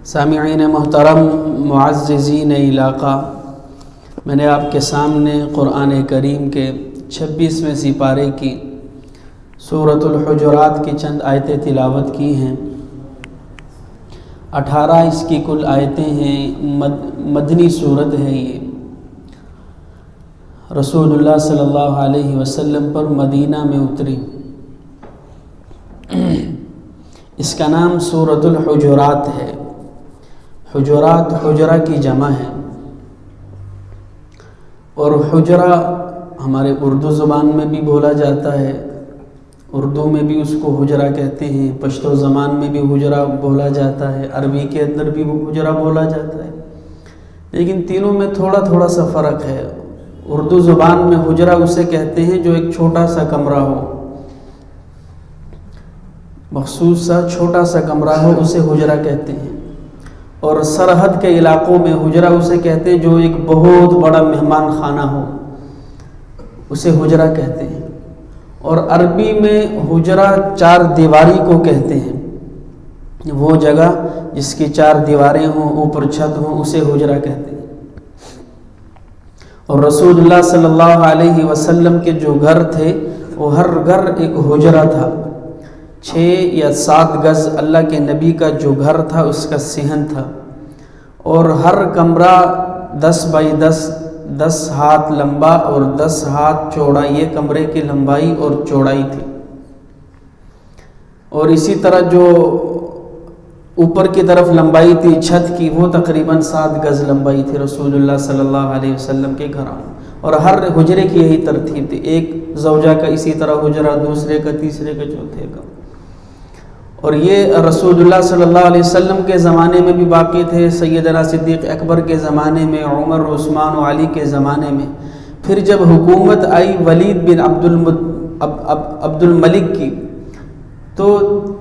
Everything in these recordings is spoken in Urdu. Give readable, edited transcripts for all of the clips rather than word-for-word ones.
سامعین محترم، معززین علاقہ، میں نے آپ کے سامنے قرآن کریم کے 26ویں سپارے کی سورۃ الحجرات کی چند آیتیں تلاوت کی ہیں۔ 18 اس کی کل آیتیں ہیں، مدنی صورت ہے۔ یہ رسول اللہ صلی اللہ علیہ وسلم پر مدینہ میں اتری۔ اس کا نام سورۃ الحجرات ہے۔ حجرات حجرہ کی جمع ہے، اور حجرہ ہمارے اردو زبان میں بھی بولا جاتا ہے، اردو میں بھی اس کو حجرہ کہتے ہیں، پشتو زبان میں بھی حجرہ بولا جاتا ہے، عربی کے اندر بھی حجرہ بولا جاتا ہے، لیکن تینوں میں تھوڑا سا فرق ہے۔ اردو زبان میں حجرہ اسے کہتے ہیں جو ایک چھوٹا سا کمرہ ہو، مخصوص سا چھوٹا سا کمرہ ہو، اسے حجرہ کہتے ہیں۔ اور سرحد کے علاقوں میں حجرہ اسے کہتے ہیں جو ایک بہت بڑا مہمان خانہ ہو، اسے حجرہ کہتے ہیں۔ اور عربی میں حجرہ 4 دیواری کو کہتے ہیں، وہ جگہ جس کی 4 دیواریں ہوں، اوپر چھت ہوں، اسے حجرہ کہتے ہیں۔ اور رسول اللہ صلی اللہ علیہ وسلم کے جو گھر تھے، وہ ہر گھر ایک حجرہ تھا۔ 6 یا 7 گز اللہ کے نبی کا جو گھر تھا اس کا صحن تھا، اور ہر کمرہ 10 بائی 10 ہاتھ لمبا اور 10 ہاتھ چوڑا، یہ کمرے کی لمبائی اور چوڑائی تھی۔ اور اسی طرح جو اوپر کی طرف لمبائی تھی چھت کی، وہ تقریباً 7 گز لمبائی تھی رسول اللہ صلی اللہ علیہ وسلم کے گھروں۔ اور ہر حجرے کی یہی ترتیب تھی، ایک زوجہ کا اسی طرح حجرہ، دوسرے کا، تیسرے کا، چوتھے کا۔ اور یہ رسول اللہ صلی اللہ علیہ وسلم کے زمانے میں بھی باقی تھے، سیدنا صدیق اکبر کے زمانے میں، عمر، عثمان و علی کے زمانے میں۔ پھر جب حکومت آئی ولید بن عبد الملک کی، تو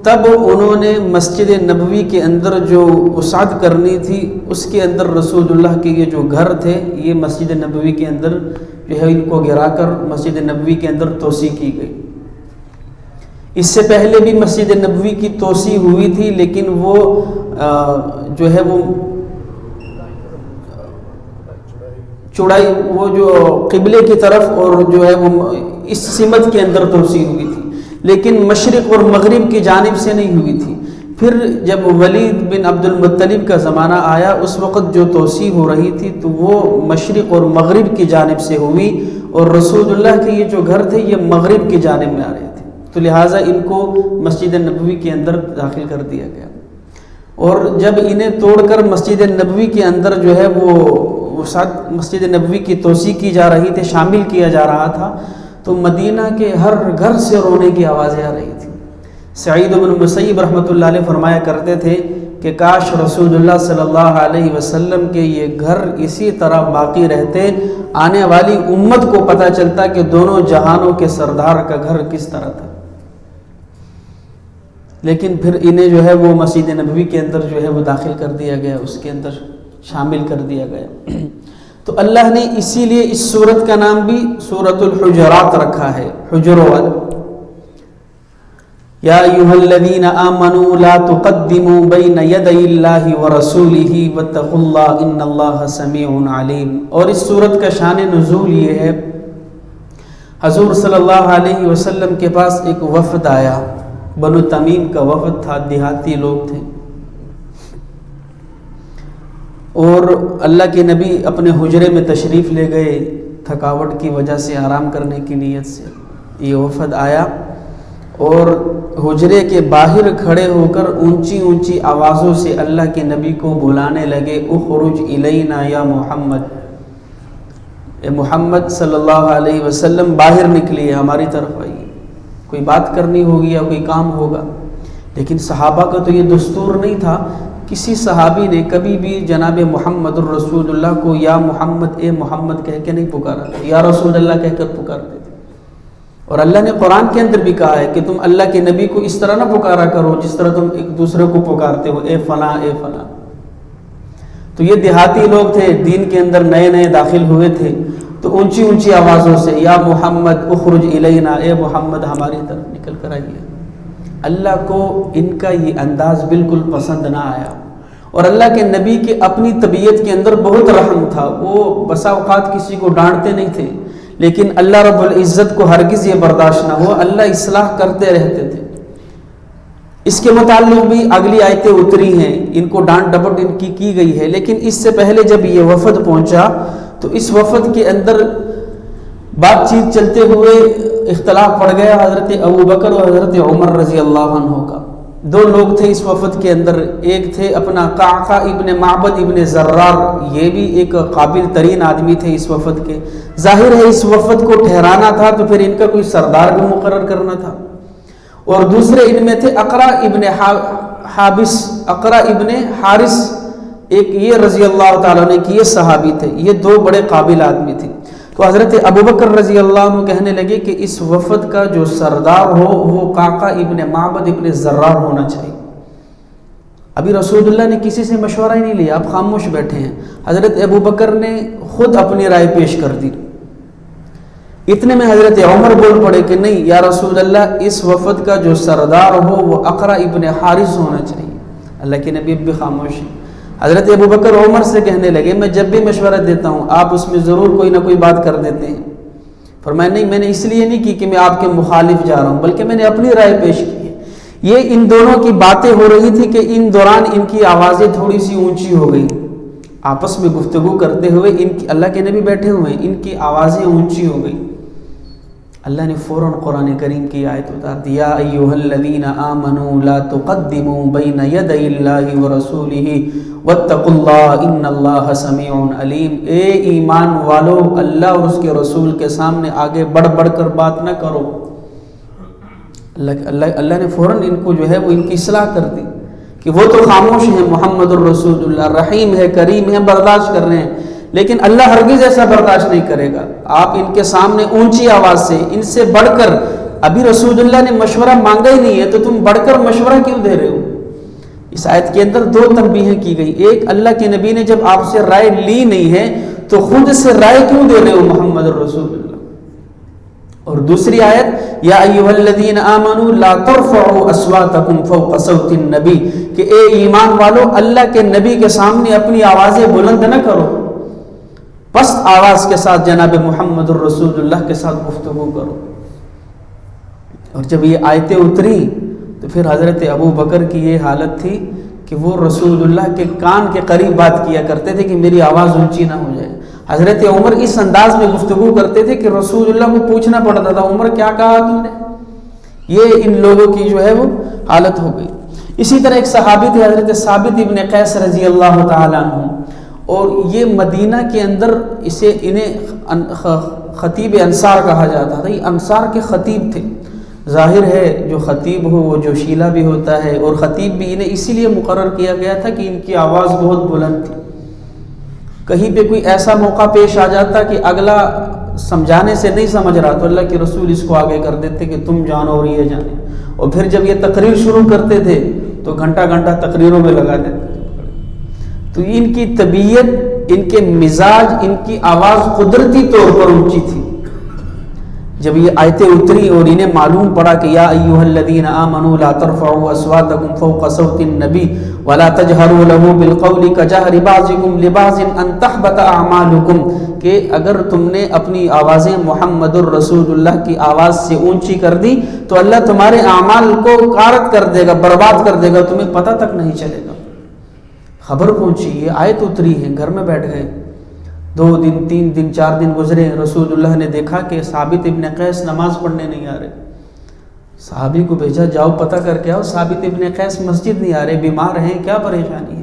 تب انہوں نے مسجد نبوی کے اندر جو وسعت کرنی تھی، اس کے اندر رسول اللہ کے یہ جو گھر تھے، یہ مسجد نبوی کے اندر جو ہے ان کو گرا کر مسجد نبوی کے اندر توسیع کی گئی۔ اس سے پہلے بھی مسجد نبوی کی توسیع ہوئی تھی، لیکن وہ جو ہے وہ چوڑائی، وہ جو قبلے کی طرف اور جو ہے وہ اس سمت کے اندر توسیع ہوئی تھی، لیکن مشرق اور مغرب کی جانب سے نہیں ہوئی تھی۔ پھر جب ولید بن عبد المطلب کا زمانہ آیا، اس وقت جو توسیع ہو رہی تھی تو وہ مشرق اور مغرب کی جانب سے ہوئی، اور رسول اللہ کے یہ جو گھر تھے یہ مغرب کی جانب میں آ رہے تھے، تو لہٰذا ان کو مسجد نبوی کے اندر داخل کر دیا گیا۔ اور جب انہیں توڑ کر مسجد نبوی کے اندر جو ہے وہ مسجد نبوی کی توسیع کی جا رہی تھی، شامل کیا جا رہا تھا، تو مدینہ کے ہر گھر سے رونے کی آوازیں آ رہی تھیں۔ سعید بن مسیب رحمۃ اللہ علیہ فرمایا کرتے تھے کہ کاش رسول اللہ صلی اللہ علیہ وسلم کے یہ گھر اسی طرح باقی رہتے، آنے والی امت کو پتہ چلتا کہ دونوں جہانوں کے سردار کا گھر کس طرح تھا۔ لیکن پھر انہیں جو ہے وہ مسجد نبوی کے اندر جو ہے وہ داخل کر دیا گیا، اس کے اندر شامل کر دیا گیا۔ تو اللہ نے اسی لیے اس سورت کا نام بھی سورۃ الحجرات رکھا ہے، حجرات۔ یا ایھا الذین آمنوا لا تقدموا بین یدی اللہ ورسولہ واتقوا اللہ ان اللہ سمیع علیم۔ اور اس سورت کا شان نزول یہ ہے، حضور صلی اللہ علیہ وسلم کے پاس ایک وفد آیا، بنو تمیم کا وفد تھا، دیہاتی لوگ تھے، اور اللہ کے نبی اپنے حجرے میں تشریف لے گئے، تھکاوٹ کی وجہ سے، آرام کرنے کی نیت سے۔ یہ وفد آیا اور حجرے کے باہر کھڑے ہو کر اونچی اونچی آوازوں سے اللہ کے نبی کو بلانے لگے، اخرج الینا یا محمد، اے محمد صلی اللہ علیہ وسلم باہر نکلیے، ہماری طرف آئیے، کوئی بات کرنی ہوگی یا کوئی کام ہوگا۔ لیکن صحابہ کا تو یہ دستور نہیں تھا، کسی صحابی نے کبھی بھی جناب محمد الرسول اللہ کو یا محمد، اے محمد کہہ کے نہیں پکارا، یا رسول اللہ کہہ کر پکارتے تھے۔ اور اللہ نے قرآن کے اندر بھی کہا ہے کہ تم اللہ کے نبی کو اس طرح نہ پکارا کرو جس طرح تم ایک دوسرے کو پکارتے ہو، اے فلاں اے فلاں۔ تو یہ دیہاتی لوگ تھے، دین کے اندر نئے نئے داخل ہوئے تھے، تو اونچی اونچی آوازوں سے یا محمد اخرج الینا، اے محمد ہماری طرف نکل کر آئیے۔ اللہ کو ان کا یہ انداز بالکل پسند نہ آیا، اور اللہ کے نبی کے اپنی طبیعت کے اندر بہت رحم تھا، وہ بسا اوقات کسی کو ڈانٹتے نہیں تھے، لیکن اللہ رب العزت کو ہرگز یہ برداشت نہ ہوا، اللہ اصلاح کرتے رہتے تھے۔ اس کے متعلق بھی اگلی آیتیں اتری ہیں، ان کو ڈانٹ ڈپٹ ان کی گئی ہے، لیکن اس سے پہلے جب یہ وفد پہنچا تو اس وفد کے اندر بات چیت چلتے ہوئے اختلاف پڑ گیا حضرت ابوبکر اور حضرت عمر رضی اللہ عنہ کا۔ دو لوگ تھے اس وفد کے اندر، ایک تھے اپنا قعقاع ابن معبد ابن زرار، یہ بھی ایک قابل ترین آدمی تھے اس وفد کے، ظاہر ہے اس وفد کو ٹھہرانا تھا تو پھر ان کا کوئی سردار بھی مقرر کرنا تھا۔ اور دوسرے ان میں تھے اقرا ابن حابس، اقرا ابن حارث، ایک یہ رضی اللہ تعالیٰ نے کہ یہ صحابی تھے، یہ دو بڑے قابل آدمی تھے۔ تو حضرت ابوبکر رضی اللہ عنہ کہنے لگے کہ اس وفد کا جو سردار ہو وہ قعقاع ابن معبد ابن زرار ہونا چاہیے۔ ابھی رسول اللہ نے کسی سے مشورہ ہی نہیں لیا، آپ خاموش بیٹھے ہیں، حضرت ابوبکر نے خود اپنی رائے پیش کر دی۔ اتنے میں حضرت عمر بول پڑے کہ نہیں یا رسول اللہ، اس وفد کا جو سردار ہو وہ اقرا ابن حارث ہونا چاہیے۔ اللہ کے نبی بھی خاموش ہیں۔ حضرت ابوبکر عمر سے کہنے لگے میں جب بھی مشورہ دیتا ہوں آپ اس میں ضرور کوئی نہ کوئی بات کر دیتے ہیں۔ فرمایا نہیں، میں نے اس لیے نہیں کی کہ میں آپ کے مخالف جا رہا ہوں، بلکہ میں نے اپنی رائے پیش کی ہے۔ یہ ان دونوں کی باتیں ہو رہی تھی کہ ان دوران ان کی آوازیں تھوڑی سی اونچی ہو گئی، آپس میں گفتگو کرتے ہوئے اللہ کے نبی بیٹھے ہوئے ہیں، ان کی آوازیں اونچی ہو گئی۔ اللہ نے فوراً قرآن کریم کی آیت اتار دی، یا ایھا الذین آمنوا لا تقدموا بین یدی اللہ ورسولہ واتقوا اللہ ان اللہ سمیع علیم۔ اے ایمان والو، اللہ اور اس کے رسول کے سامنے آگے بڑھ بڑھ کر بات نہ کرو۔ اللہ نے فوراً ان کو جو ہے وہ ان کی اصلاح کر دی کہ وہ تو خاموش ہیں، محمد الرسول اللہ رحیم ہے، کریم ہے، برداشت کر رہے ہیں، لیکن اللہ ہرگز ایسا برداشت نہیں کرے گا۔ آپ ان کے سامنے اونچی آواز سے، ان سے بڑھ کر، ابھی رسول اللہ نے مشورہ مانگا ہی نہیں ہے تو تم بڑھ کر مشورہ کیوں دے رہے ہو؟ اس آیت کے اندر دو تنبیہیں کی گئی، ایک اللہ کے نبی نے جب آپ سے رائے لی نہیں ہے تو خود سے رائے کیوں دے رہے ہو محمد الرسول اللہ، اور دوسری آیت یا ایھا الذین آمنوا لا ترفعوا اصواتکم فوق صوت النبی، کہ اے ایمان والو اللہ کے نبی کے سامنے اپنی آوازیں بلند نہ کرو، پست آواز کے ساتھ جناب محمد الرسول اللہ کے ساتھ گفتگو کرو۔ اور جب یہ آیتیں اتری تو پھر حضرت ابو بکر کی یہ حالت تھی کہ وہ رسول اللہ کے کان کے قریب بات کیا کرتے تھے کہ میری آواز اونچی نہ ہو جائے۔ حضرت عمر اس انداز میں گفتگو کرتے تھے کہ رسول اللہ کو پوچھنا پڑتا تھا عمر کیا کہا تم نے؟ یہ ان لوگوں کی جو ہے وہ حالت ہو گئی۔ اسی طرح ایک صحابی تھے حضرت ثابت ابن قیس رضی اللہ تعالیٰ عنہ، اور یہ مدینہ کے اندر انہیں خطیب انصار کہا جاتا تھا، یہ انصار کے خطیب تھے۔ ظاہر ہے جو خطیب ہو وہ جوشیلا بھی ہوتا ہے، اور خطیب بھی انہیں اسی لیے مقرر کیا گیا تھا کہ ان کی آواز بہت بلند تھی۔ کہیں پہ کوئی ایسا موقع پیش آ جاتا کہ اگلا سمجھانے سے نہیں سمجھ رہا تو اللہ کے رسول اس کو آگے کر دیتے کہ تم جانو اور یہ جانے، اور پھر جب یہ تقریر شروع کرتے تھے تو گھنٹہ گھنٹہ تقریروں میں لگا دیتے۔ تو ان کی طبیعت، ان کے مزاج، ان کی آواز قدرتی طور پر اونچی تھی۔ جب یہ آیتیں اتری اور انہیں معلوم پڑا کہ یا ایھا الذین آمنوا لا ترفعوا اصواتکم فوق صوت النبی ولا تجہروا له بالقول کجہر بعضکم لبعض ان تحبط اعمالکم، کہ اگر تم نے اپنی آوازیں محمد الرسول اللہ کی آواز سے اونچی کر دی تو اللہ تمہارے اعمال کو غارت کر دے گا، برباد کر دے گا، تمہیں پتہ تک نہیں چلے گا۔ خبر پہنچی، یہ آیت اتری ہے، گھر میں بیٹھ گئے، 2 دن 3 دن 4 دن گزرے، رسول اللہ نے دیکھا کہ ثابت ابن قیس نماز پڑھنے نہیں آ رہے۔ صحابی کو بھیجا جاؤ پتہ کر کے آؤ، ثابت ابن قیس مسجد نہیں آ رہے، بیمار ہیں، کیا پریشانی ہے؟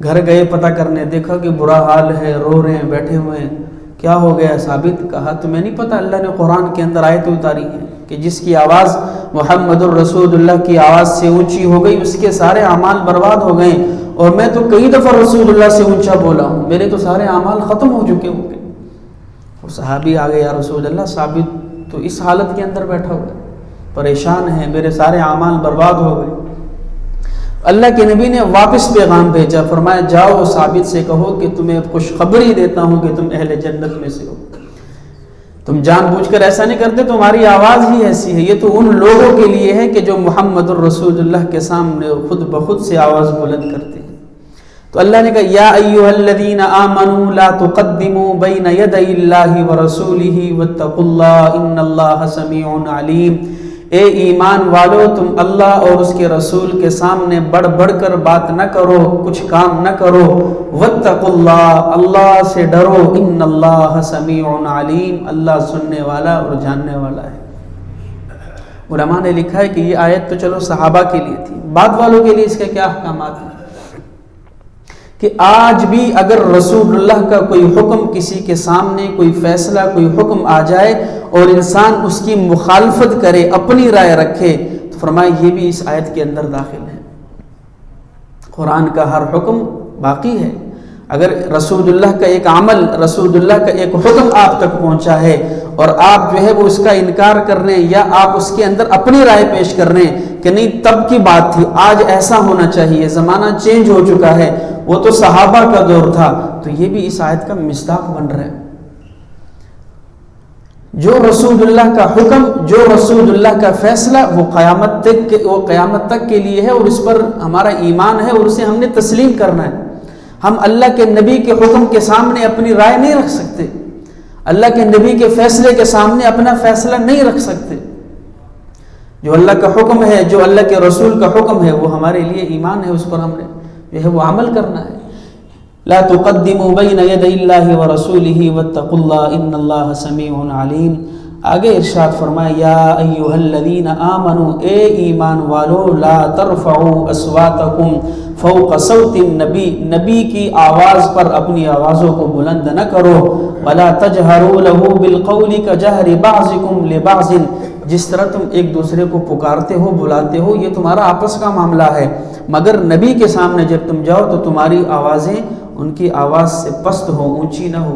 گھر گئے پتہ کرنے، دیکھا کہ برا حال ہے، رو رہے ہیں، بیٹھے ہوئے ہیں، کیا ہو گیا ثابت؟ کہا تمہیں نہیں پتہ اللہ نے قرآن کے اندر آیت اتاری ہے کہ جس کی آواز محمد الرسول اللہ کی آواز سے اونچی ہو گئی اس کے سارے اعمال برباد ہو گئے، اور میں تو کئی دفعہ رسول اللہ سے اونچا بولا ہوں، میرے تو سارے اعمال ختم ہو چکے ہوں گے۔ اور صحابی آ گئے، یا رسول اللہ ثابت تو اس حالت کے اندر بیٹھا ہوا ہے، پریشان ہے، میرے سارے اعمال برباد ہو گئے۔ اللہ کے نبی نے واپس پیغام بھیجا، فرمایا جاؤ ثابت سے کہو کہ تمہیں خوشخبری دیتا ہوں کہ تم اہل جنت میں سے ہو، تم جان بوجھ کر ایسا نہیں کرتے، تمہاری آواز ہی ایسی ہے، یہ تو ان لوگوں کے لیے ہے کہ جو محمد الرسول اللہ کے سامنے خود بخود سے آواز بلند کرتے ہیں۔ تو اللہ نے کہا یا ایھا الذین آمنوا لا تقدموا بین یدی اللہ ورسولہ واتقوا اللہ ان اللہ سمیع علیم، اے ایمان والو تم اللہ اور اس کے رسول کے سامنے بڑھ بڑھ کر بات نہ کرو، کچھ کام نہ کرو، واتقوا اللہ، اللہ سے ڈرو، ان اللہ سمیع علیم، اللہ سننے والا اور جاننے والا ہے۔ علماء نے لکھا ہے کہ یہ آیت تو چلو صحابہ کے لیے تھی، بعد والوں کے لیے اس کے کیا احکامات ہیں کہ آج بھی اگر رسول اللہ کا کوئی حکم کسی کے سامنے، کوئی فیصلہ، کوئی حکم آ جائے اور انسان اس کی مخالفت کرے، اپنی رائے رکھے، تو فرمایا یہ بھی اس آیت کے اندر داخل ہے۔ قرآن کا ہر حکم باقی ہے، اگر رسول اللہ کا ایک عمل، رسول اللہ کا ایک حکم آپ تک پہنچا ہے اور آپ جو ہے وہ اس کا انکار کر رہے ہیں یا آپ اس کے اندر اپنی رائے پیش کر رہے ہیں کہ نہیں تب کی بات تھی، آج ایسا ہونا چاہیے، زمانہ چینج ہو چکا ہے، وہ تو صحابہ کا دور تھا، تو یہ بھی اس آیت کا مصداق بن رہا ہے۔ جو رسول اللہ کا حکم، جو رسول اللہ کا فیصلہ، وہ قیامت تک کے لیے ہے اور اس پر ہمارا ایمان ہے اور اسے ہم نے تسلیم کرنا ہے۔ ہم اللہ کے نبی کے حکم کے سامنے اپنی رائے نہیں رکھ سکتے، اللہ کے نبی کے فیصلے کے سامنے اپنا فیصلہ نہیں رکھ سکتے۔ جو اللہ کا حکم ہے، جو اللہ کے رسول کا حکم ہے، وہ ہمارے لیے ایمان ہے، اس پر ہم نے جو ہے وہ عمل کرنا ہے۔ لا تقدموا بین یدی اللہ ورسولہ واتقوا اللہ ان اللہ سمیع علیم۔ آگے ارشاد فرمایا یا ایھا الذین آمنوا، اے ایمان والو، لا ترفعوا اصواتکم فوق صوت النبی، نبی کی آواز پر اپنی آوازوں کو بلند نہ کرو، ولا تجہروا لہ بالقول کجہر بعضکم لبعض، جس طرح تم ایک دوسرے کو پکارتے ہو، بلاتے ہو، یہ تمہارا آپس کا معاملہ ہے، مگر نبی کے سامنے جب تم جاؤ تو تمہاری آوازیں ان کی آواز سے پست ہو، اونچی نہ ہو۔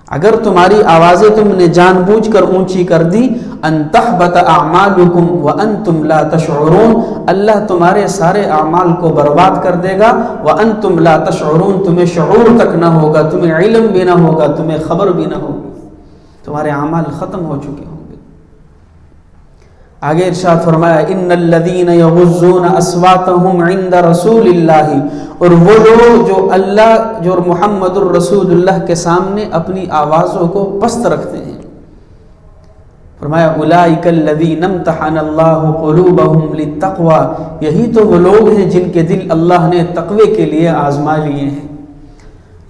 اگر تمہاری آوازیں تم نے جان بوجھ کر اونچی کر دی، ان تحبط اعمالکم وانتم لا تشعرون، اللہ تمہارے سارے اعمال کو برباد کر دے گا، وانتم لا تشعرون، تمہیں شعور تک نہ ہوگا، تمہیں علم بھی نہ ہوگا، تمہیں خبر بھی نہ ہوگی، تمہارے اعمال ختم ہو چکے ہوں گے۔ آگے ارشاد فرمایا ان الذین یغضون اصواتهم عند رسول اللہ، اور وہ لوگ جو اللہ جو محمد الرسول اللہ کے سامنے اپنی آوازوں کو پست رکھتے ہیں، فرمایا اولئک الذین امتحن اللہ قلوبهم للتقوی، یہی تو وہ لوگ ہیں جن کے دل اللہ نے تقوی کے لیے آزما لیے ہیں۔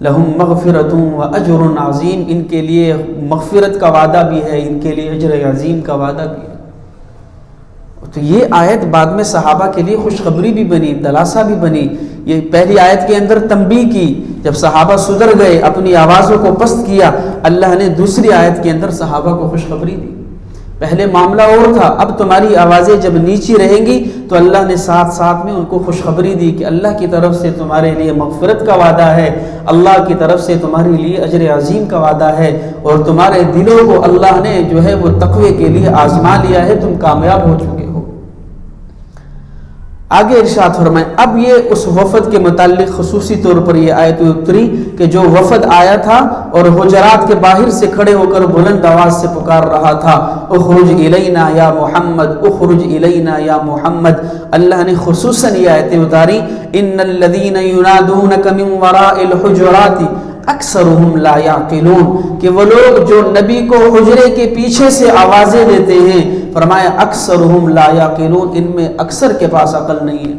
لہم مغفرۃ واجر عظیم، ان کے لیے مغفرت کا وعدہ بھی ہے، ان کے لیے اجر عظیم کا وعدہ بھی ہے۔ تو یہ آیت بعد میں صحابہ کے لیے خوشخبری بھی بنی، دلاسا بھی بنی۔ یہ پہلی آیت کے اندر تنبیہ کی، جب صحابہ سدھر گئے، اپنی آوازوں کو پست کیا، اللہ نے دوسری آیت کے اندر صحابہ کو خوشخبری دی۔ پہلے معاملہ اور تھا، اب تمہاری آوازیں جب نیچی رہیں گی تو اللہ نے ساتھ ساتھ میں ان کو خوشخبری دی کہ اللہ کی طرف سے تمہارے لیے مغفرت کا وعدہ ہے، اللہ کی طرف سے تمہارے لیے اجر عظیم کا وعدہ ہے، اور تمہارے دلوں کو اللہ نے جو ہے وہ تقوی کے لیے آزما لیا ہے، تم کامیاب ہو چکے ہو۔ آگے ارشاد فرمائیں، اب یہ اس وفد کے متعلق خصوصی طور پر یہ آیت اتری کہ جو وفد آیا تھا اور حجرات کے باہر سے کھڑے ہو کر بلند آواز سے پکار رہا تھا اخرج الینا یا محمد، اخرج الینا یا محمد، اللہ نے خصوصاً یہ آیتیں اتاری ان الذین ینادونک من وراء الحجرات اکثرهم لا یعقلون، کہ وہ لوگ جو نبی کو حجرے کے پیچھے سے آوازیں دیتے ہیں، فرمایا اکثرهم لا یعقلون، ان میں اکثر کے پاس عقل نہیں ہے۔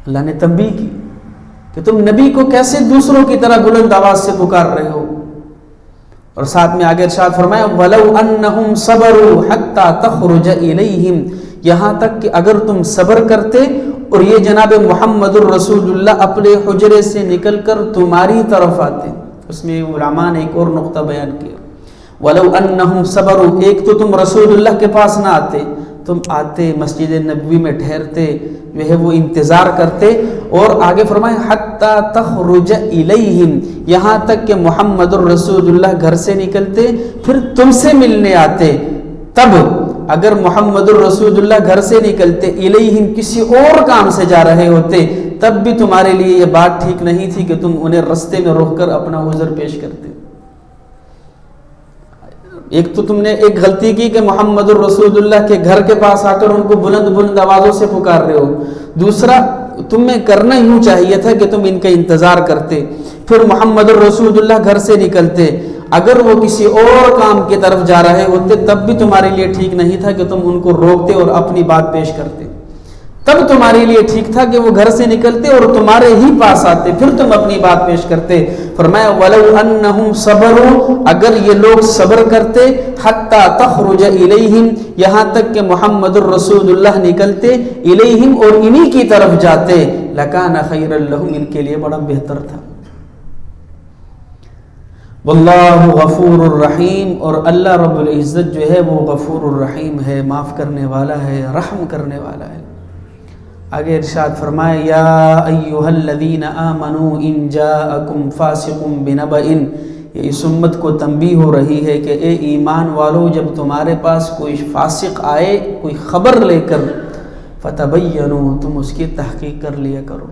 اللہ نے تنبیہ کی کہ تم نبی کو کیسے دوسروں کی طرح بلند آواز سے پکار رہے ہو، اور ساتھ میں آگے ارشاد فرمایا وَلَوْ أَنَّهُمْ صَبَرُوا حَتَّى تَخْرُجَ إِلَيْهِمْ، یہاں تک کہ اگر تم صبر کرتے اور یہ جناب محمد الرسول اللہ اپنے حجرے سے نکل کر تمہاری طرف آتے۔ اس میں علماء نے ایک اور نقطہ بیان کیا، وَلَوْ أَنَّهُمْ صَبَرُوا، ایک تو تم رسول اللہ کے پاس نہ آتے، تم آتے مسجد نبوی میں ٹھہرتے، جو ہے وہ انتظار کرتے، اور آگے فرمائے حتی تخرج الیہم، یہاں تک کہ محمد الرسول اللہ گھر سے نکلتے پھر تم سے ملنے آتے، تب اگر محمد الرسول اللہ گھر سے نکلتے الیہم کسی اور کام سے جا رہے ہوتے، تب بھی تمہارے لیے یہ بات ٹھیک نہیں تھی کہ تم انہیں رستے میں روک کر اپنا عذر پیش کرتے۔ ایک تو تم نے ایک غلطی کی کہ محمد الرسول اللہ کے گھر کے پاس آ کر ان کو بلند بلند آوازوں سے پکار رہے ہو، دوسرا تمہیں کرنا یوں چاہیے تھا کہ تم ان کا انتظار کرتے، پھر محمد الرسول اللہ گھر سے نکلتے، اگر وہ کسی اور کام کی طرف جا رہے ہوتے تب بھی تمہارے لیے ٹھیک نہیں تھا کہ تم ان کو روکتے اور اپنی بات پیش کرتے، تب تمہارے لیے ٹھیک تھا کہ وہ گھر سے نکلتے اور تمہارے ہی پاس آتے، پھر تم اپنی بات پیش کرتے۔ فرمایا وَلَوْ أَنَّهُمْ صَبَرُوا، اگر یہ لوگ صبر کرتے، حَتَّى تَخْرُجَ إِلَيْهِمْ، یہاں تک کہ محمد الرسول اللہ نکلتے، إِلَيْهِمْ اور انہی کی طرف جاتے، لَكَانَ خَيْرًا لَهُمْ، ان کے لیے بڑا بہتر تھا۔ واللہ غفور الرحیم، اور اللہ رب العزت جو ہے وہ غفور الرحیم ہے، معاف کرنے والا ہے، رحم کرنے والا ہے۔ آگے ارشاد فرمائے یا ایہا الذین آمنوا ان جاءکم فاسق بنبأ، یہ اس امت کو تنبیہ ہو رہی ہے کہ اے ایمان والو، جب تمہارے پاس کوئی فاسق آئے کوئی خبر لے کر، فتبینوا، تم اس کی تحقیق کر لیا کرو۔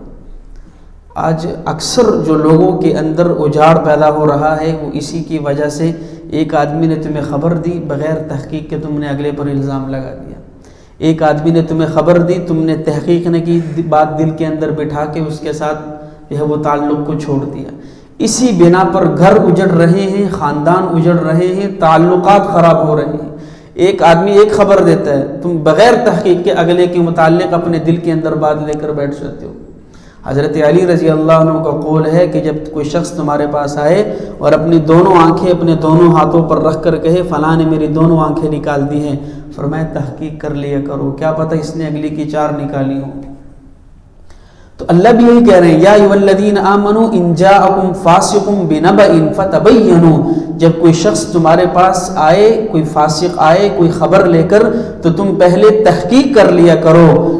آج اکثر جو لوگوں کے اندر اجاڑ پیدا ہو رہا ہے وہ اسی کی وجہ سے، ایک آدمی نے تمہیں خبر دی بغیر تحقیق کے تم نے اگلے پر الزام لگا دیا، ایک آدمی نے تمہیں خبر دی، تم نے تحقیق نہ کی، بات دل کے اندر بٹھا کے اس کے ساتھ جو ہے وہ تعلق کو چھوڑ دیا، اسی بنا پر گھر اجڑ رہے ہیں، خاندان اجڑ رہے ہیں، تعلقات خراب ہو رہے ہیں۔ ایک آدمی ایک خبر دیتا ہے، تم بغیر تحقیق کے اگلے کے متعلق اپنے دل کے اندر بات لے کر بیٹھ جاتے ہو۔ حضرت علی رضی اللہ عنہ کا قول ہے کہ جب کوئی شخص تمہارے پاس آئے اور اپنی دونوں آنکھیں اپنے دونوں ہاتھوں پر رکھ کر کہے فلاں نے میری دونوں آنکھیں نکال دی ہیں، فرمایا تحقیق کر لیا کرو، کیا پتہ اس نے اگلی کی 4 نکالی ہوں۔ تو اللہ بھی یہی کہہ رہے ہیں یا ایھا الذین آمنوا ان جاءکم فاسق بنبأ فتبینوا، جب کوئی شخص تمہارے پاس آئے، کوئی فاسق آئے کوئی خبر لے کر، تو تم پہلے تحقیق کر لیا کرو۔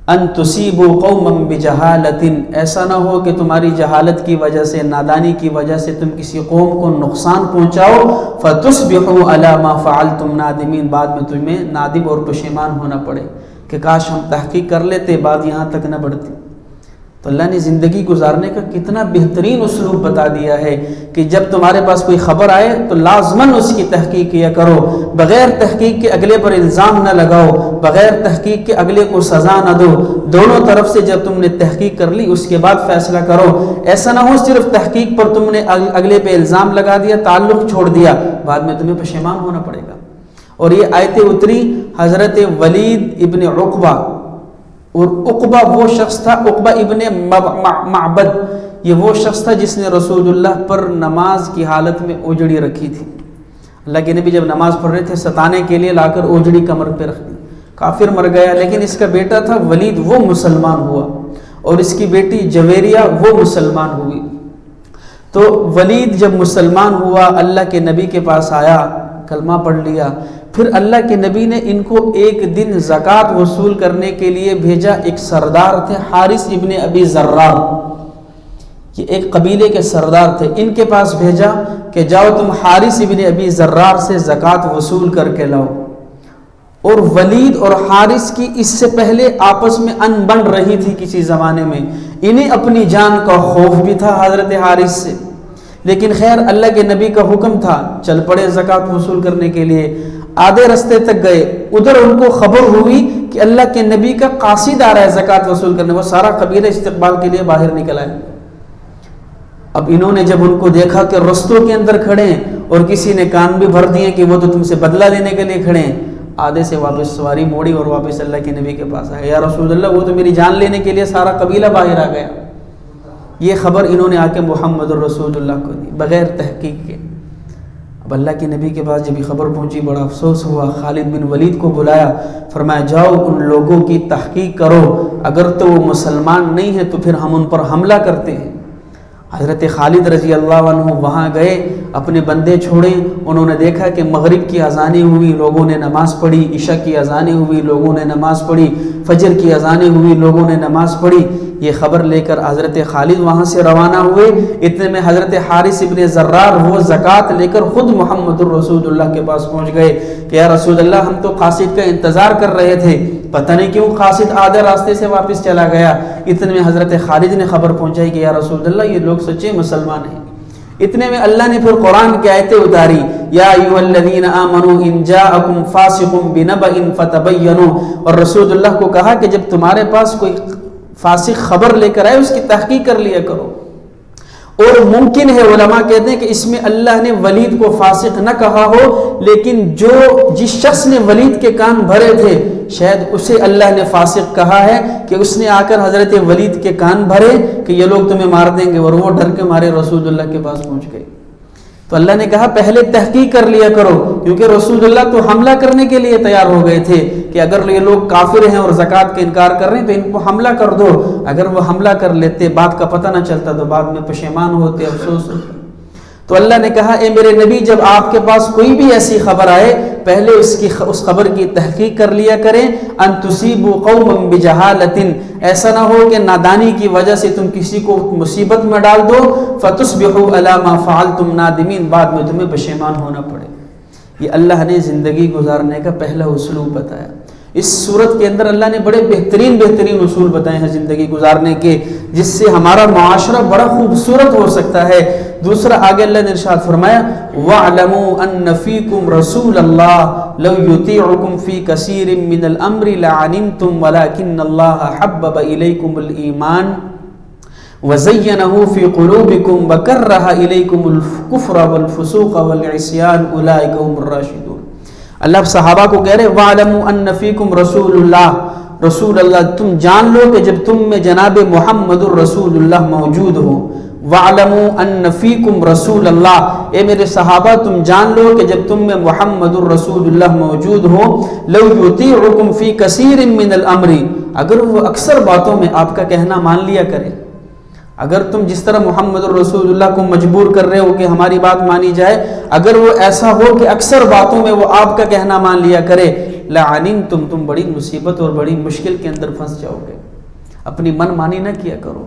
ان تصیبوا قوما بجہالۃ، ایسا نہ ہو کہ تمہاری جہالت کی وجہ سے، نادانی کی وجہ سے تم کسی قوم کو نقصان پہنچاؤ، فتصبحوا علی ما فعلتم نادمین، بعد میں تمہیں نادم اور پشیمان ہونا پڑے کہ کاش ہم تحقیق کر لیتے، بات یہاں تک نہ بڑھتی۔ تو اللہ نے زندگی گزارنے کا کتنا بہترین اسلوب بتا دیا ہے کہ جب تمہارے پاس کوئی خبر آئے تو لازماً اس کی تحقیق کیا کرو، بغیر تحقیق کے اگلے پر الزام نہ لگاؤ، بغیر تحقیق کے اگلے کو سزا نہ دو، دونوں طرف سے جب تم نے تحقیق کر لی اس کے بعد فیصلہ کرو۔ ایسا نہ ہو صرف تحقیق پر تم نے اگلے پہ الزام لگا دیا، تعلق چھوڑ دیا، بعد میں تمہیں پشیمان ہونا پڑے گا۔ اور یہ آیتیں اتری حضرت ولید ابن عقبہ، اور عقبہ وہ شخص تھا، عقبہ ابن معبد، یہ وہ شخص تھا جس نے رسول اللہ پر نماز کی حالت میں اوجڑی رکھی تھی۔ اللہ کے نبی جب نماز پڑھ رہے تھے ستانے کے لیے لا کر اوجڑی کمر پہ رکھ دی، کافر مر گیا، لیکن اس کا بیٹا تھا ولید وہ مسلمان ہوا، اور اس کی بیٹی جویریہ وہ مسلمان ہوئی۔ تو ولید جب مسلمان ہوا اللہ کے نبی کے پاس آیا، کلمہ پڑھ لیا، پھر اللہ کے نبی نے ان کو ایک دن زکوٰۃ وصول کرنے کے لیے بھیجا۔ ایک سردار تھے حارث ابن ابی ذرار، یہ ایک قبیلے کے سردار تھے، ان کے پاس بھیجا کہ جاؤ تم حارث ابن ابی ذرار سے زکوٰۃ وصول کر کے لاؤ۔ اور ولید اور حارث کی اس سے پہلے آپس میں ان بن رہی تھی کسی زمانے میں، انہیں اپنی جان کا خوف بھی تھا حضرت حارث سے، لیکن خیر اللہ کے نبی کا حکم تھا، چل پڑے زکوٰۃ وصول کرنے کے لیے۔ آدھے رستے تک گئے، ادھر ان کو خبر ہوئی کہ اللہ کے نبی کا قاصد آ رہا ہے زکوٰۃ وصول کرنے، وہ سارا قبیلہ استقبال کے لیے باہر نکل آئے۔ اب انہوں نے جب ان کو دیکھا کہ رستوں کے اندر کھڑے ہیں اور کسی نے کان بھی بھر دیے کہ وہ تو تم سے بدلہ لینے کے لیے کھڑے ہیں، آدھے سے واپس سواری موڑی اور واپس اللہ کے نبی کے پاس آئے، یا رسول اللہ وہ تو میری جان لینے کے لیے سارا قبیلہ باہر آ گیا۔ یہ خبر انہوں نے آ کے محمد الرسول اللہ کو دی بغیر تحقیق کے۔ اب اللہ کے نبی کے پاس جب یہ خبر پہنچی بڑا افسوس ہوا، خالد بن ولید کو بلایا، فرمایا جاؤ ان لوگوں کی تحقیق کرو، اگر تو وہ مسلمان نہیں ہے تو پھر ہم ان پر حملہ کرتے ہیں۔ حضرت خالد رضی اللہ عنہ وہاں گئے، اپنے بندے چھوڑے، انہوں نے دیکھا کہ مغرب کی اذانیں ہوئی، لوگوں نے نماز پڑھی، عشاء کی اذانیں ہوئی، لوگوں نے نماز پڑھی، فجر کی اذانیں ہوئی، لوگوں نے نماز پڑھی۔ یہ خبر لے کر حضرت خالد وہاں سے روانہ ہوئے، اتنے میں حضرت حارث ابن ذرار وہ زکوٰۃ لے کر خود محمد الرسول اللہ کے پاس پہنچ گئے کہ یا رسول اللہ ہم تو قاصد کا انتظار کر رہے تھے، پتہ نہیں کیوں قاصد آدھے راستے سے واپس چلا گیا۔ اتنے میں حضرت خالد نے خبر پہنچائی کہ یا رسول اللہ یہ لوگ سچے مسلمان ہیں۔ اتنے میں اللہ نے پھر قرآن کی آیتیں اتاری، یا ایھا الذین آمنوا ان جاءکم فاسق بنبأ فتبینوا، اور رسول اللہ کو کہا کہ جب تمہارے پاس کوئی فاسق خبر لے کر آئے اس کی تحقیق کر لیا کرو. اور ممکن ہے علماء کہتے ہیں کہ اس میں اللہ نے ولید کو فاسق نہ کہا ہو، لیکن جس شخص نے ولید کے کان بھرے تھے شاید اسے اللہ نے فاسق کہا ہے کہ اس نے آ کر حضرت ولید کے کان بھرے کہ یہ لوگ تمہیں مار دیں گے، اور وہ ڈر کے مارے رسول اللہ کے پاس پہنچ گئے. تو اللہ نے کہا پہلے تحقیق کر لیا کرو، کیونکہ رسول اللہ تو حملہ کرنے کے لیے تیار ہو گئے تھے کہ اگر یہ لوگ کافر ہیں اور زکوٰۃ کا انکار کر رہے ہیں تو ان کو حملہ کر دو. اگر وہ حملہ کر لیتے، بات کا پتہ نہ چلتا تو بعد میں پشیمان ہوتے، افسوس ہوتے. تو اللہ نے کہا اے میرے نبی جب آپ کے پاس کوئی بھی ایسی خبر آئے پہلے اس خبر کی تحقیق کر لیا کریں. ان تصیبوا قوما بجہالۃ، ایسا نہ ہو کہ نادانی کی وجہ سے تم کسی کو مصیبت میں ڈال دو، فتصبحوا علی ما فعلتم نادمین، بعد میں تمہیں پشیمان ہونا پڑے. یہ اللہ نے زندگی گزارنے کا پہلا اسلوب بتایا. اس صورت کے اندر اللہ نے بڑے بہترین اصول بتائے ہیں زندگی گزارنے کے، جس سے ہمارا معاشرہ بڑا خوبصورت ہو سکتا ہے. دوسرا آگے اللہ نے ارشاد فرمایا وَاعْلَمُوا أَنَّ فِيكُمْ رَسُولَ اللَّهِ لَوْ يُطِيعُكُمْ فِي كَثِيرٍ مِّنَ الْأَمْرِ لَعَنِتُمْ وَلَكِنَّ اللَّهَ حَبَّبَ إِلَيْكُمُ الْإِيمَانَ وَزَيَّنَهُ فِي قُلُوبِكُمْ وَكَرَّهَ إِلَيْكُمُ الْكُفْرَ وَالْفُسُوقَ وَالْعِصْيَانَ أُولَٰئِكَ هُمُ الرَّاشِدُونَ. اللہ صحابہ کو کہہ رہے وَاعْلَمُوا أَنَّ فِيكُمْ رَسُولُ اللَّهِ، رسول اللہ تم جان لو کہ جب تم میں جناب محمد الرسول اللہ موجود ہو. وَاعْلَمُوا أَنَّ فِيكُمْ رَسُولَ اللَّهِ، اے میرے صحابہ تم جان لو کہ جب تم میں محمد الرسول اللہ موجود ہو. لَوْ يُطِيعُكُمْ فِي كَثِيرٍ مِّنَ الْأَمْرِ، اگر وہ اکثر باتوں میں آپ کا کہنا مان لیا کرے، اگر تم جس طرح محمد الرسول اللہ کو مجبور کر رہے ہو کہ ہماری بات مانی جائے، اگر وہ ایسا ہو کہ اکثر باتوں میں وہ آپ کا کہنا مان لیا کرے، لَعَنِنْتُمْ، تم بڑی مصیبت اور بڑی مشکل کے اندر پھنس جاؤ گے. اپنی من مانی نہ کیا کرو.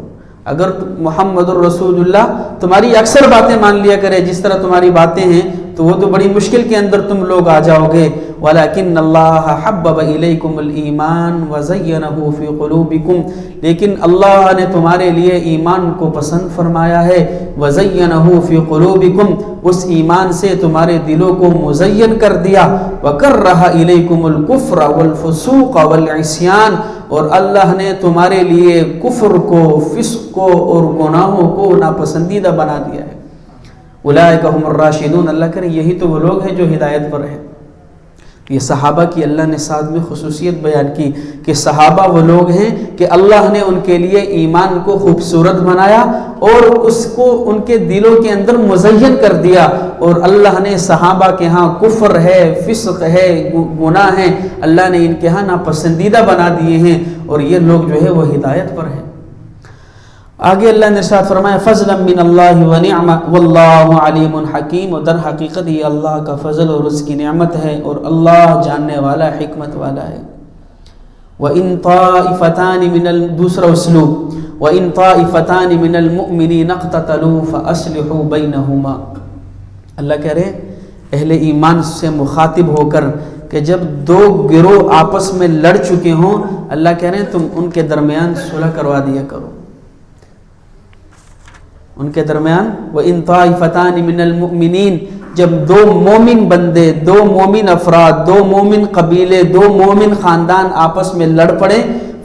اگر محمد الرسول اللہ تمہاری اکثر باتیں مان لیا کرے جس طرح تمہاری باتیں ہیں تو وہ تو بڑی مشکل کے اندر تم لوگ آ جاؤ گے. وَلَكِنَّ اللَّهَ حَبَّبَ إِلَيْكُمُ الْإِيمَانَ وَزَيَّنَهُ فِي قُلُوبِكُمْ، لیکن اللہ نے تمہارے لیے ایمان کو پسند فرمایا ہے. وَزَيَّنَهُ فِي قُلُوبِكُمْ، اس ایمان سے تمہارے دلوں کو مزین کر دیا. وَكَرَّهَ إِلَيْكُمُ الْكُفْرَ وَالْفُسُوقَ وَالْعِصْيَانَ، اور اللہ نے تمہارے لیے کفر کو، فسق کو اور گناہوں کو ناپسندیدہ بنا دیا ہے. اولئک هم الراشدون، اللہ کرے یہی تو وہ لوگ ہیں جو ہدایت پر ہیں. یہ صحابہ کی اللہ نے ساتھ میں خصوصیت بیان کی کہ صحابہ وہ لوگ ہیں کہ اللہ نے ان کے لیے ایمان کو خوبصورت بنایا اور اس کو ان کے دلوں کے اندر مزین کر دیا، اور اللہ نے صحابہ کے ہاں کفر ہے، فسق ہے، گناہ ہے، اللہ نے ان کے ہاں ناپسندیدہ بنا دیے ہیں، اور یہ لوگ جو ہے وہ ہدایت پر ہیں. آگے اللہ نے ارشاد فرمایا فضلا من اللہ ونعمہ واللہ علیم حکیم، اور در حقیقت یہ اللہ کا فضل اور اس کی نعمت ہے، اور اللہ جاننے والا، حکمت والا ہے. وَإِن طَائِفَتَانِ مِنَ دوسرا اسلوب وَإِن طَائِفَتَانِ مِنَ الْمُؤْمِنِينَ اقْتَتَلُوا فَأَصْلِحُوا بَيْنَهُمَا. اللہ کہہ رہے اہل ایمان سے مخاطب ہو کر کہ جب دو گروہ آپس میں لڑ چکے ہوں، اللہ کہہ رہے ہیں تم ان کے درمیان صلح کروا دیا کرو. ان کے درمیان وَإِن طَائِفَتَانِ مِنَ الْمُؤْمِنِينَ، جب دو مومن بندے، دو مومن افراد، دو مومن قبیلے، دو مومن خاندان آپس میں لڑ پڑے،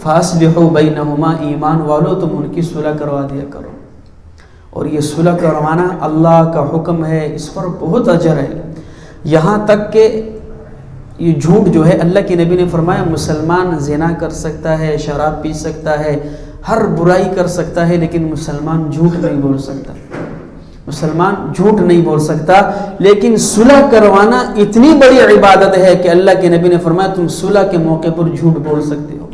فَأَصْلِحُوا بَيْنَهُمَا، ایمان والو تم ان کی صلح کروا دیا کرو. اور یہ صلح کروانا اللہ کا حکم ہے، اس پر بہت اجر ہے. یہاں تک کہ یہ جھوٹ جو ہے، اللہ کے نبی نے فرمایا مسلمان زنا کر سکتا ہے، شراب پی سکتا ہے، ہر برائی کر سکتا ہے، لیکن مسلمان جھوٹ نہیں بول سکتا. مسلمان جھوٹ نہیں بول سکتا، لیکن صلح کروانا اتنی بڑی عبادت ہے کہ اللہ کے نبی نے فرمایا تم صلح کے موقع پر جھوٹ بول سکتے ہو.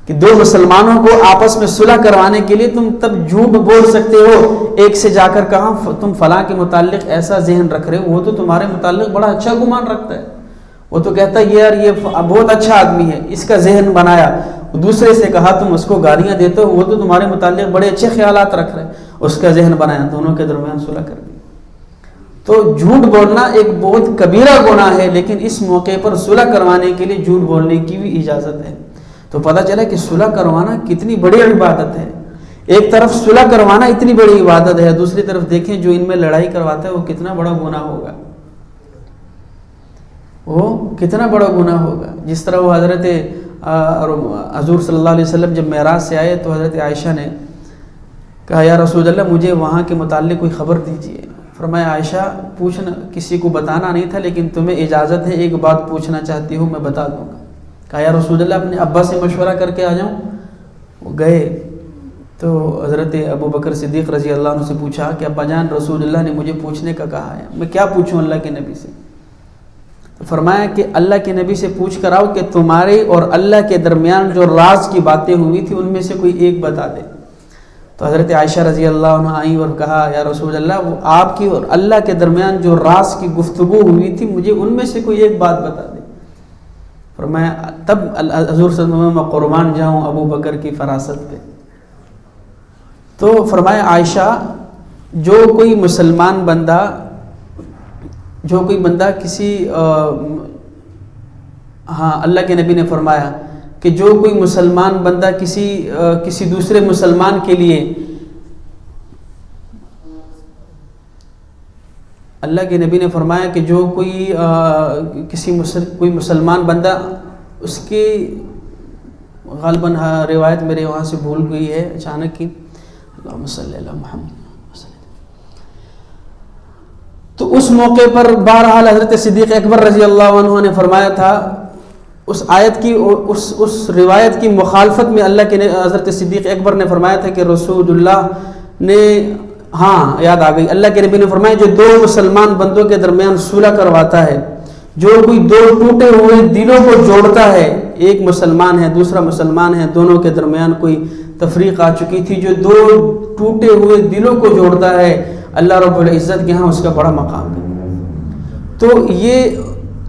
کہ دو مسلمانوں کو آپس میں صلح کروانے کے لیے تم تب جھوٹ بول سکتے ہو. ایک سے جا کر کہا تم فلاں کے متعلق ایسا ذہن رکھ رہے ہو، وہ تو تمہارے متعلق بڑا اچھا گمان رکھتا ہے، وہ تو کہتا ہے یار یہ بہت اچھا آدمی ہے، اس کا ذہن بنایا. دوسرے سے کہا تم اس کو گالیاں دیتے ہو، وہ تو تمہارے متعلق بڑے اچھے خیالات رکھ رہے ہیں، اس کا ذہن بنایا، دونوں کے درمیان صلح کر دی. تو جھوٹ بولنا ایک بہت کبیرہ گناہ ہے، لیکن اس موقع پر صلح کروانے کے لیے جھوٹ بولنے کی بھی اجازت ہے. تو پتہ چلا کہ صلح کروانا کتنی بڑی عبادت ہے. ایک طرف صلح کروانا اتنی بڑی عبادت ہے، دوسری طرف دیکھیں جو ان میں لڑائی کرواتا ہے وہ کتنا بڑا گناہ ہوگا، وہ کتنا بڑا گناہ ہوگا. جس طرح وہ حضرت حضور صلی اللہ علیہ وسلم جب معراج سے آئے تو حضرت عائشہ نے کہا یا رسول اللہ مجھے وہاں کے متعلق کوئی خبر دیجیے. فرمایا عائشہ پوچھنا کسی کو بتانا نہیں تھا لیکن تمہیں اجازت ہے ایک بات پوچھنا چاہتی ہوں میں بتا دوں گا. کہا یا رسول اللہ اپنے ابا سے مشورہ کر کے آ جاؤں. وہ گئے تو حضرت ابو بکر صدیق رضی اللہ عنہ سے پوچھا کہ ابا جان رسول اللہ نے مجھے پوچھنے کا کہا ہے, میں کیا پوچھوں اللہ کے نبی سے؟ تو فرمایا کہ اللہ کے نبی سے پوچھ کر آؤ کہ تمہارے اور اللہ کے درمیان جو راز کی باتیں ہوئی تھی ان میں سے کوئی ایک بتا دے. تو حضرت عائشہ رضی اللہ عنہ آئیں اور کہا یا رسول اللہ وہ آپ کی اور اللہ کے درمیان جو راز کی گفتگو ہوئی تھی مجھے ان میں سے کوئی ایک بات بتا دے. فرمایا تب حضور صلی اللہ علیہ وسلم قربان جاؤں ابو بکر کی فراست پہ. تو فرمایا عائشہ جو کوئی بندہ کسی اللہ کے نبی نے فرمایا کہ جو کوئی مسلمان بندہ کسی دوسرے مسلمان کے لیے اللہ کے نبی نے فرمایا کہ جو کوئی مسلمان بندہ اس کی غالباً روایت میرے وہاں سے بھول گئی ہے اچانک کی اللہم صلی اللہ محمد. تو اس موقع پر بہرحال حضرت صدیق اکبر رضی اللہ عنہ نے فرمایا تھا اس آیت کی اس روایت کی مخالفت میں اللہ کے حضرت صدیق اکبر نے فرمایا تھا کہ رسول اللہ نے یاد آ گئی اللہ کے نبی نے فرمایا جو دو مسلمان بندوں کے درمیان صلح کرواتا ہے, جو کوئی دو ٹوٹے ہوئے دلوں کو جوڑتا ہے, ایک مسلمان ہے دوسرا مسلمان ہے دونوں کے درمیان کوئی تفریق آ چکی تھی, جو دو ٹوٹے ہوئے دلوں کو جوڑتا ہے اللہ رب العزت کے ہاں اس کا بڑا مقام ہے. تو یہ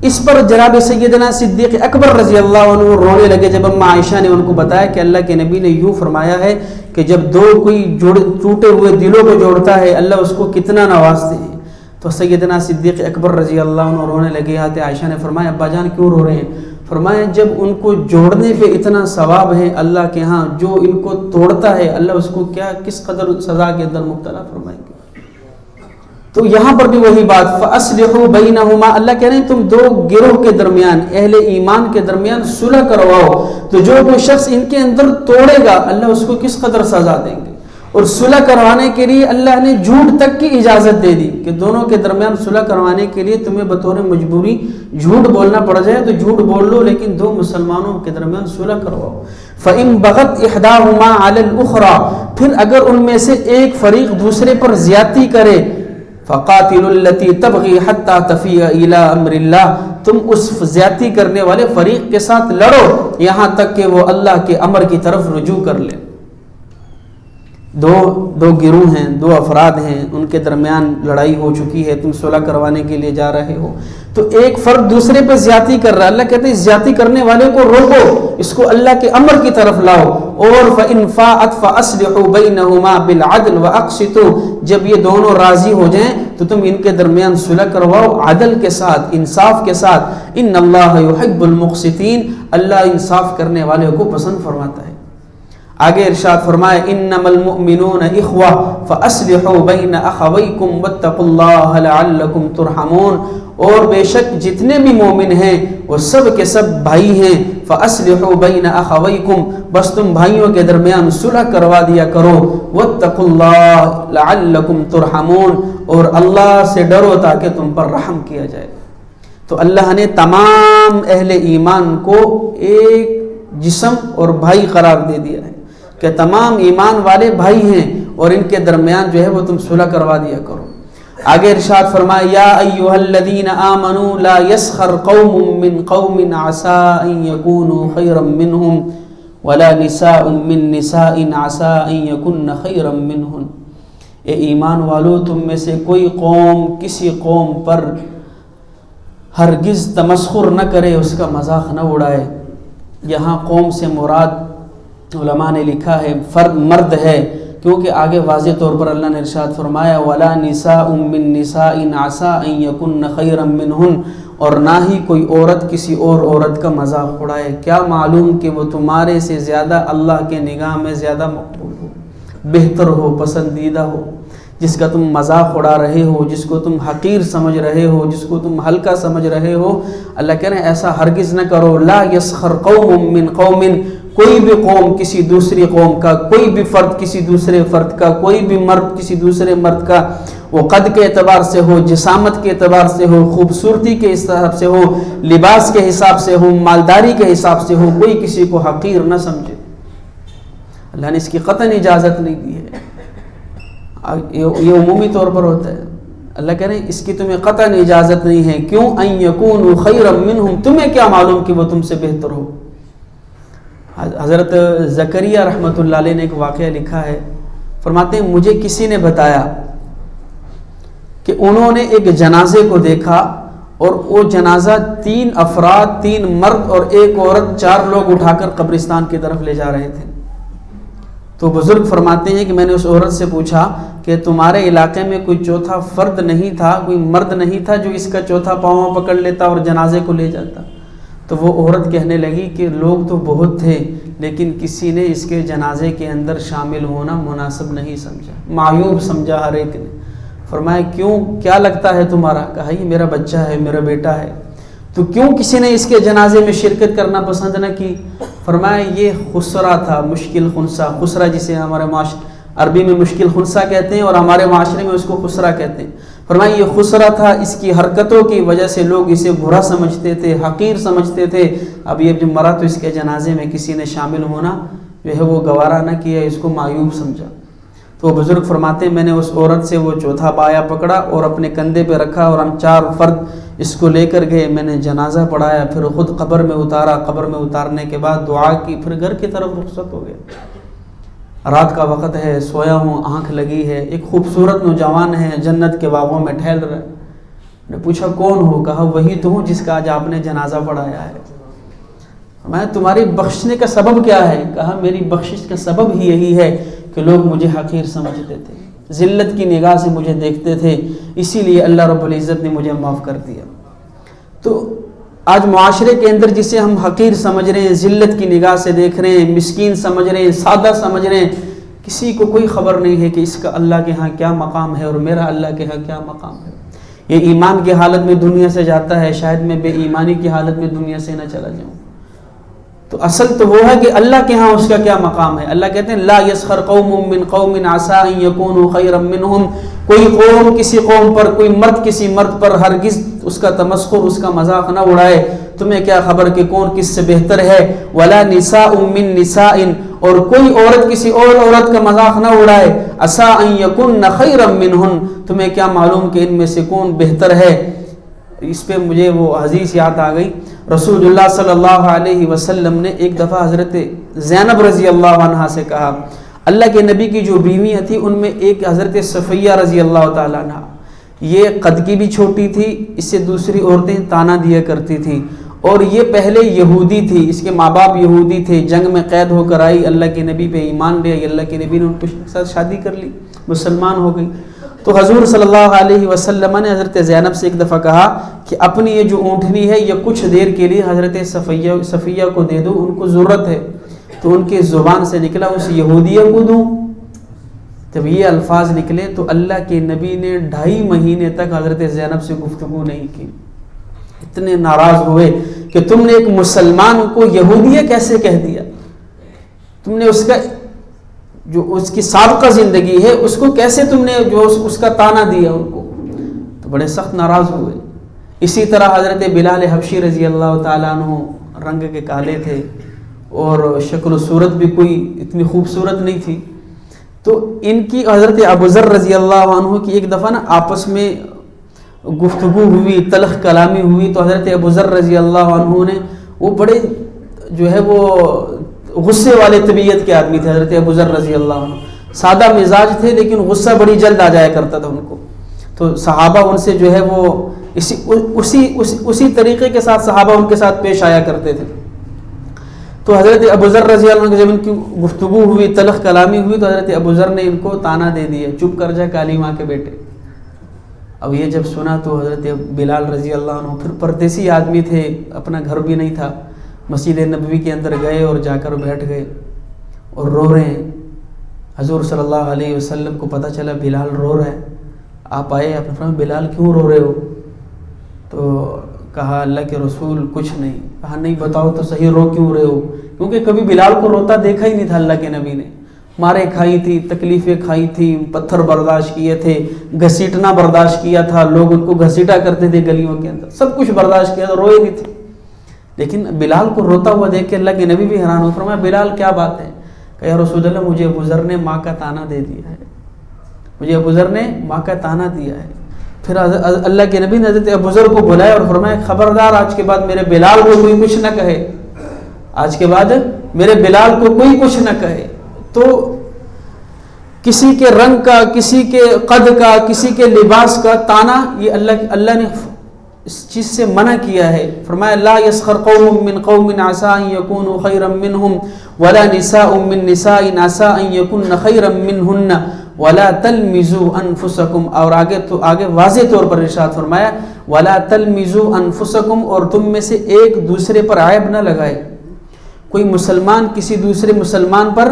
اس پر جناب سیدنا صدیق اکبر رضی اللہ عنہ رونے لگے جب اماں عائشہ نے ان کو بتایا کہ اللہ کے نبی نے یوں فرمایا ہے کہ جب دو کوئی ٹوٹے ہوئے دلوں کو جوڑتا ہے اللہ اس کو کتنا نوازتے ہیں. تو سیدنا صدیق اکبر رضی اللہ عنہ رونے لگے. حضرت عائشہ نے فرمایا ابا جان کیوں رو رہے ہیں؟ فرمایا جب ان کو جوڑنے پہ اتنا ثواب ہے اللہ کے ہاں, جو ان کو توڑتا ہے اللہ اس کو کس قدر سزا کے اندر مبتلا فرمائیں گے. تو یہاں پر بھی وہی بات فَأَصْلِحُوا بَيْنَهُمَا, اللہ کہہ رہے ہیں تم دو گروہ کے درمیان اہل ایمان کے درمیان صلح کرواؤ. تو جو کوئی شخص ان کے اندر توڑے گا اللہ اس کو کس قدر سزا دیں گے. اور صلح کروانے کے لیے اللہ نے جھوٹ تک کی اجازت دے دی کہ دونوں کے درمیان صلح کروانے کے لیے تمہیں بطور مجبوری جھوٹ بولنا پڑ جائے تو جھوٹ بول لو لیکن دو مسلمانوں کے درمیان صلح کرواؤ. فَإِن بَغَتْ إِحْدَاهُمَا عَلَى الْأُخْرَى, پھر اگر ان میں سے ایک فریق دوسرے پر زیادتی کرے فَقَاتِلُوا الَّتِي تَبْغِي حَتَّى تَفِيَ إِلَىٰ أَمْرِ اللَّهِ, تم اس زیادتی کرنے والے فریق کے ساتھ لڑو یہاں تک کہ وہ اللہ کے امر کی طرف رجوع کر لے. دو گروہ ہیں, دو افراد ہیں, ان کے درمیان لڑائی ہو چکی ہے, تم صلح کروانے کے لیے جا رہے ہو تو ایک فرد دوسرے پہ زیادتی کر رہا ہے. اللہ کہتے ہیں زیادتی کرنے والے کو روکو, اس کو اللہ کے امر کی طرف لاؤ. اور فَإِن فَاءَتْ فَأَصْلِحُوا بَيْنَهُمَا بِالْعَدْلِ وَأَقْسِطُوا, جب یہ دونوں راضی ہو جائیں تو تم ان کے درمیان صلح کرواؤ عدل کے ساتھ, انصاف کے ساتھ. إِنَّ اللَّهَ يُحِبُّ الْمُقْسِطِينَ, اللہ انصاف کرنے والے کو پسند فرماتا ہے. آگے ارشاد فرمائے انما المؤمنون اخوہ فاصلحوا بین اخویکم واتقوا اللہ لعلکم ترحمون, اور بے شک جتنے بھی مومن ہیں وہ سب کے سب بھائی ہیں. فاصلحوا بین اخویکم, بس تم بھائیوں کے درمیان صلح کروا دیا کرو. واتقوا اللہ لعلکم ترحمون, اور اللہ سے ڈرو تاکہ تم پر رحم کیا جائے. تو اللہ نے تمام اہل ایمان کو ایک جسم اور بھائی قرار دے دیا ہے کہ تمام ایمان والے بھائی ہیں اور ان کے درمیان جو ہے وہ تم صلح کروا دیا کرو. آگے ارشاد فرمایا یا ایھا الذین آمنوا لا یسخر قوم من قوم عسى ان یکونوا خیرا منہم ولا نساء من نساء عسى ان یکن خیرا منہن. اے ایمان والو, تم میں سے کوئی قوم کسی قوم پر ہرگز تمسخر نہ کرے, اس کا مذاق نہ اڑائے. یہاں قوم سے مراد علماء نے لکھا ہے مرد ہے, کیونکہ آگے واضح طور پر اللہ نے ارشاد فرمایا ولا نساء من نساء عسى ان یکن خیرا منہن, اور نہ ہی کوئی عورت کسی اور عورت کا مذاق اڑائے. کیا معلوم کہ وہ تمہارے سے زیادہ اللہ کے نگاہ میں زیادہ مقبول ہو, بہتر ہو, پسندیدہ ہو. جس کا تم مذاق اڑا رہے ہو، جس کو تم حقیر سمجھ رہے ہو، جس کو تم ہلکا سمجھ رہے ہو، اللہ کہہ رہے ہیں ایسا ہرگز نہ کرو. لا یسخر قوم من قوم، کوئی بھی قوم کسی دوسری قوم کا، کوئی بھی فرد کسی دوسرے فرد کا، کوئی بھی مرد کسی دوسرے مرد کا، وہ قد کے اعتبار سے ہو، جسامت کے اعتبار سے ہو، خوبصورتی کے حساب سے ہو، لباس کے حساب سے ہو، مالداری کے حساب سے ہو، کوئی کسی کو حقیر نہ سمجھے. اللہ نے اس کی قطعاً اجازت نہیں دی ہے. یہ عمومی طور پر ہوتا ہے. اللہ کہہ رہے ہیں اس کی تمہیں قطعاً اجازت نہیں ہے. کیوں؟ ان یکونوا خیرا منہم، تمہیں کیا معلوم کہ وہ تم سے بہتر ہو. حضرت زکریا رحمۃ اللہ علیہ نے ایک واقعہ لکھا ہے، فرماتے ہیں مجھے کسی نے بتایا کہ انہوں نے ایک جنازے کو دیکھا اور وہ جنازہ 3 افراد، 3 مرد اور 1 عورت، 4 لوگ اٹھا کر قبرستان کی طرف لے جا رہے تھے. تو بزرگ فرماتے ہیں کہ میں نے اس عورت سے پوچھا کہ تمہارے علاقے میں کوئی چوتھا فرد نہیں تھا، کوئی مرد نہیں تھا جو اس کا چوتھا پاؤں پکڑ لیتا اور جنازے کو لے جاتا؟ تو وہ عورت کہنے لگی کہ لوگ تو بہت تھے لیکن کسی نے اس کے جنازے کے اندر شامل ہونا مناسب نہیں سمجھا، معیوب سمجھا ہر ایک نے. فرمایا کیوں، کیا لگتا ہے تمہارا؟ کہا یہ میرا بچہ ہے، میرا بیٹا ہے. تو کیوں کسی نے اس کے جنازے میں شرکت کرنا پسند نہ کی؟ فرمایا یہ خسرہ تھا، مشکل خنثی. خسرہ جسے ہمارے عربی میں مشکل خنثی کہتے ہیں اور ہمارے معاشرے میں اس کو خسرہ کہتے ہیں. فرمایا یہ خسرہ تھا، اس کی حرکتوں کی وجہ سے لوگ اسے برا سمجھتے تھے، حقیر سمجھتے تھے. اب یہ جب مرا تو اس کے جنازے میں کسی نے شامل ہونا جو ہے وہ گوارا نہ کیا، اس کو معیوب سمجھا. تو بزرگ فرماتے ہیں میں نے اس عورت سے وہ چوتھا پایا پکڑا اور اپنے کندھے پہ رکھا اور ہم 4 فرد اس کو لے کر گئے. میں نے جنازہ پڑھایا، پھر خود قبر میں اتارا. قبر میں اتارنے کے بعد دعا کی، پھر گھر کی طرف رخصت ہو گیا. رات کا وقت ہے، سویا ہوں، آنکھ لگی ہے. ایک خوبصورت نوجوان ہے، جنت کے باغوں میں ٹہل رہا ہے. میں نے پوچھا کون ہو؟ کہا وہی تو ہوں جس کا آج آپ نے جنازہ پڑھایا ہے. میں تمہاری بخشنے کا سبب کیا ہے؟ کہا میری بخشش کا سبب ہی یہی ہے کہ لوگ مجھے حقیر سمجھتے تھے، ذلت کی نگاہ سے مجھے دیکھتے تھے، اسی لیے اللہ رب العزت نے مجھے معاف کر دیا. تو آج معاشرے کے اندر جسے ہم حقیر سمجھ رہے ہیں، ذلت کی نگاہ سے دیکھ رہے ہیں، مسکین سمجھ رہے ہیں، سادہ سمجھ رہے ہیں، کسی کو کوئی خبر نہیں ہے کہ اس کا اللہ کے ہاں کیا مقام ہے اور میرا اللہ کے ہاں کیا مقام ہے. یہ ایمان کی حالت میں دنیا سے جاتا ہے، شاید میں بے ایمانی کی حالت میں دنیا سے نہ چلا جاؤں. تو اصل تو وہ ہے کہ اللہ کے ہاں اس کا کیا مقام ہے. اللہ کہتے ہیں لا یسخر قوم من قوم عسى ان يكونوا خيرا منهم، کوئی قوم کسی قوم پر، کوئی مرد کسی مرد پر ہرگز اس کا تمسخر، اس کا مذاق نہ اڑائے. تمہیں کیا خبر کہ کون کس سے بہتر ہے. ولا نساء من نساء، اور کوئی عورت کسی اور عورت کا مذاق نہ اڑائے. عسى ان يكن خيرا منهن، تمہیں کیا معلوم کہ ان میں سے کون بہتر ہے. اس پہ مجھے وہ حدیث یاد آ گئی. رسول اللہ صلی اللہ علیہ وسلم نے ایک دفعہ حضرت زینب رضی اللہ عنہا سے کہا، اللہ کے نبی کی جو بیویاں تھیں ان میں ایک حضرت صفیہ رضی اللہ تعالیٰ عنہ، یہ قد کی بھی چھوٹی تھی، اس سے دوسری عورتیں تانا دیا کرتی تھیں، اور یہ پہلے یہودی تھی، اس کے ماں باپ یہودی تھے، جنگ میں قید ہو کر آئی، اللہ کے نبی پہ ایمان لے آئی، اللہ کے نبی نے ان کے ساتھ شادی کر لی، مسلمان ہو گئی. تو حضور صلی اللہ علیہ وسلم نے حضرت زینب سے ایک دفعہ کہا کہ اپنی یہ جو اونٹنی ہے یہ کچھ دیر کے لیے حضرت صفیہ کو دے دو، ان کو ضرورت ہے. تو ان کی زبان سے نکلا اس یہودیہ کو دوں. جب یہ الفاظ نکلے تو اللہ کے نبی نے 2.5 مہینے تک حضرت زینب سے گفتگو نہیں کی. اتنے ناراض ہوئے کہ تم نے ایک مسلمان کو یہودیہ کیسے کہہ دیا، تم نے اس کا جو اس کی سابقہ زندگی ہے اس کو کیسے تم نے جو اس کا تانا دیا ان کو. تو بڑے سخت ناراض ہوئے. اسی طرح حضرت بلال حبشی رضی اللہ تعالیٰ عنہ رنگ کے کالے تھے اور شکل و صورت بھی کوئی اتنی خوبصورت نہیں تھی. تو ان کی حضرت ابو ذر رضی اللہ عنہ کی ایک دفعہ نا آپس میں گفتگو ہوئی، تلخ کلامی ہوئی. تو حضرت ابو ذر رضی اللہ عنہ نے، وہ بڑے جو ہے وہ غصے والے طبیعت کے آدمی تھے حضرت ابو ذر رضی اللہ عنہ، سادہ مزاج تھے لیکن غصہ بڑی جلد آ جایا کرتا تھا ان کو. تو صحابہ ان سے جو ہے وہ اسی طریقے کے ساتھ صحابہ ان کے ساتھ پیش آیا کرتے تھے. تو حضرت ابو ذر رضی اللہ عنہ جب ان کی گفتگو ہوئی، تلخ کلامی ہوئی، تو حضرت ابو ذر نے ان کو تانا دے دیا، چپ کر جا کالی ماں کے بیٹے. اب یہ جب سنا تو حضرت بلال رضی اللہ عنہ، پھر پردیسی آدمی تھے، اپنا گھر بھی نہیں تھا، مسجد نبوی کے اندر گئے اور جا کر بیٹھ گئے اور رو رہے ہیں. حضور صلی اللہ علیہ وسلم کو پتہ چلا بلال رو رہا ہے. آپ آئے, آپ نے فرمایا بلال کیوں رو رہے ہو؟ تو کہا اللہ کے رسول کچھ نہیں. کہا نہیں بتاؤ تو صحیح, رو کیوں رہے ہو؟ کیونکہ کبھی بلال کو روتا دیکھا ہی نہیں تھا اللہ کے نبی نے. مارے کھائی تھی, تکلیفیں کھائی تھی, پتھر برداشت کیے تھے, گھسیٹنا برداشت کیا تھا, لوگ ان کو گھسیٹا کرتے تھے گلیوں کے اندر, سب کچھ برداشت کیا تھا, روئے نہیں تھے. لیکن بلال کو روتا ہوا دیکھ کے اللہ کے نبی بھی حیران ہو. فرمایا بلال کیا بات ہے؟ کہ یا رسول اللہ مجھے ابو ذر نے ماں کا طعنہ دے دیا ہے, مجھے ابو ذر نے ماں کا طعنہ دیا ہے. پھر اللہ کے نبی نے حضرت ابو ذر کو بلایا اور فرمایا خبردار آج کے بعد میرے بلال کو کوئی کچھ نہ کہے, آج کے بعد میرے بلال کو کوئی کچھ نہ کہے. تو کسی کے رنگ کا, کسی کے قد کا, کسی کے لباس کا طعنہ یہ اللہ نے اس چیز سے منع کیا ہے. فرمایا لا یسخر قوم من قوم عسى ان يكونوا خيرا منهم ولا نساء من نساء عسى ان يكن خيرا منهن ولا تلمزوا انفسکم. اور آگے واضح طور پر ارشاد فرمایا ولا تلمزوا انفسکم, اور تم میں سے ایک دوسرے پر عیب نہ لگائے. کوئی مسلمان کسی دوسرے مسلمان پر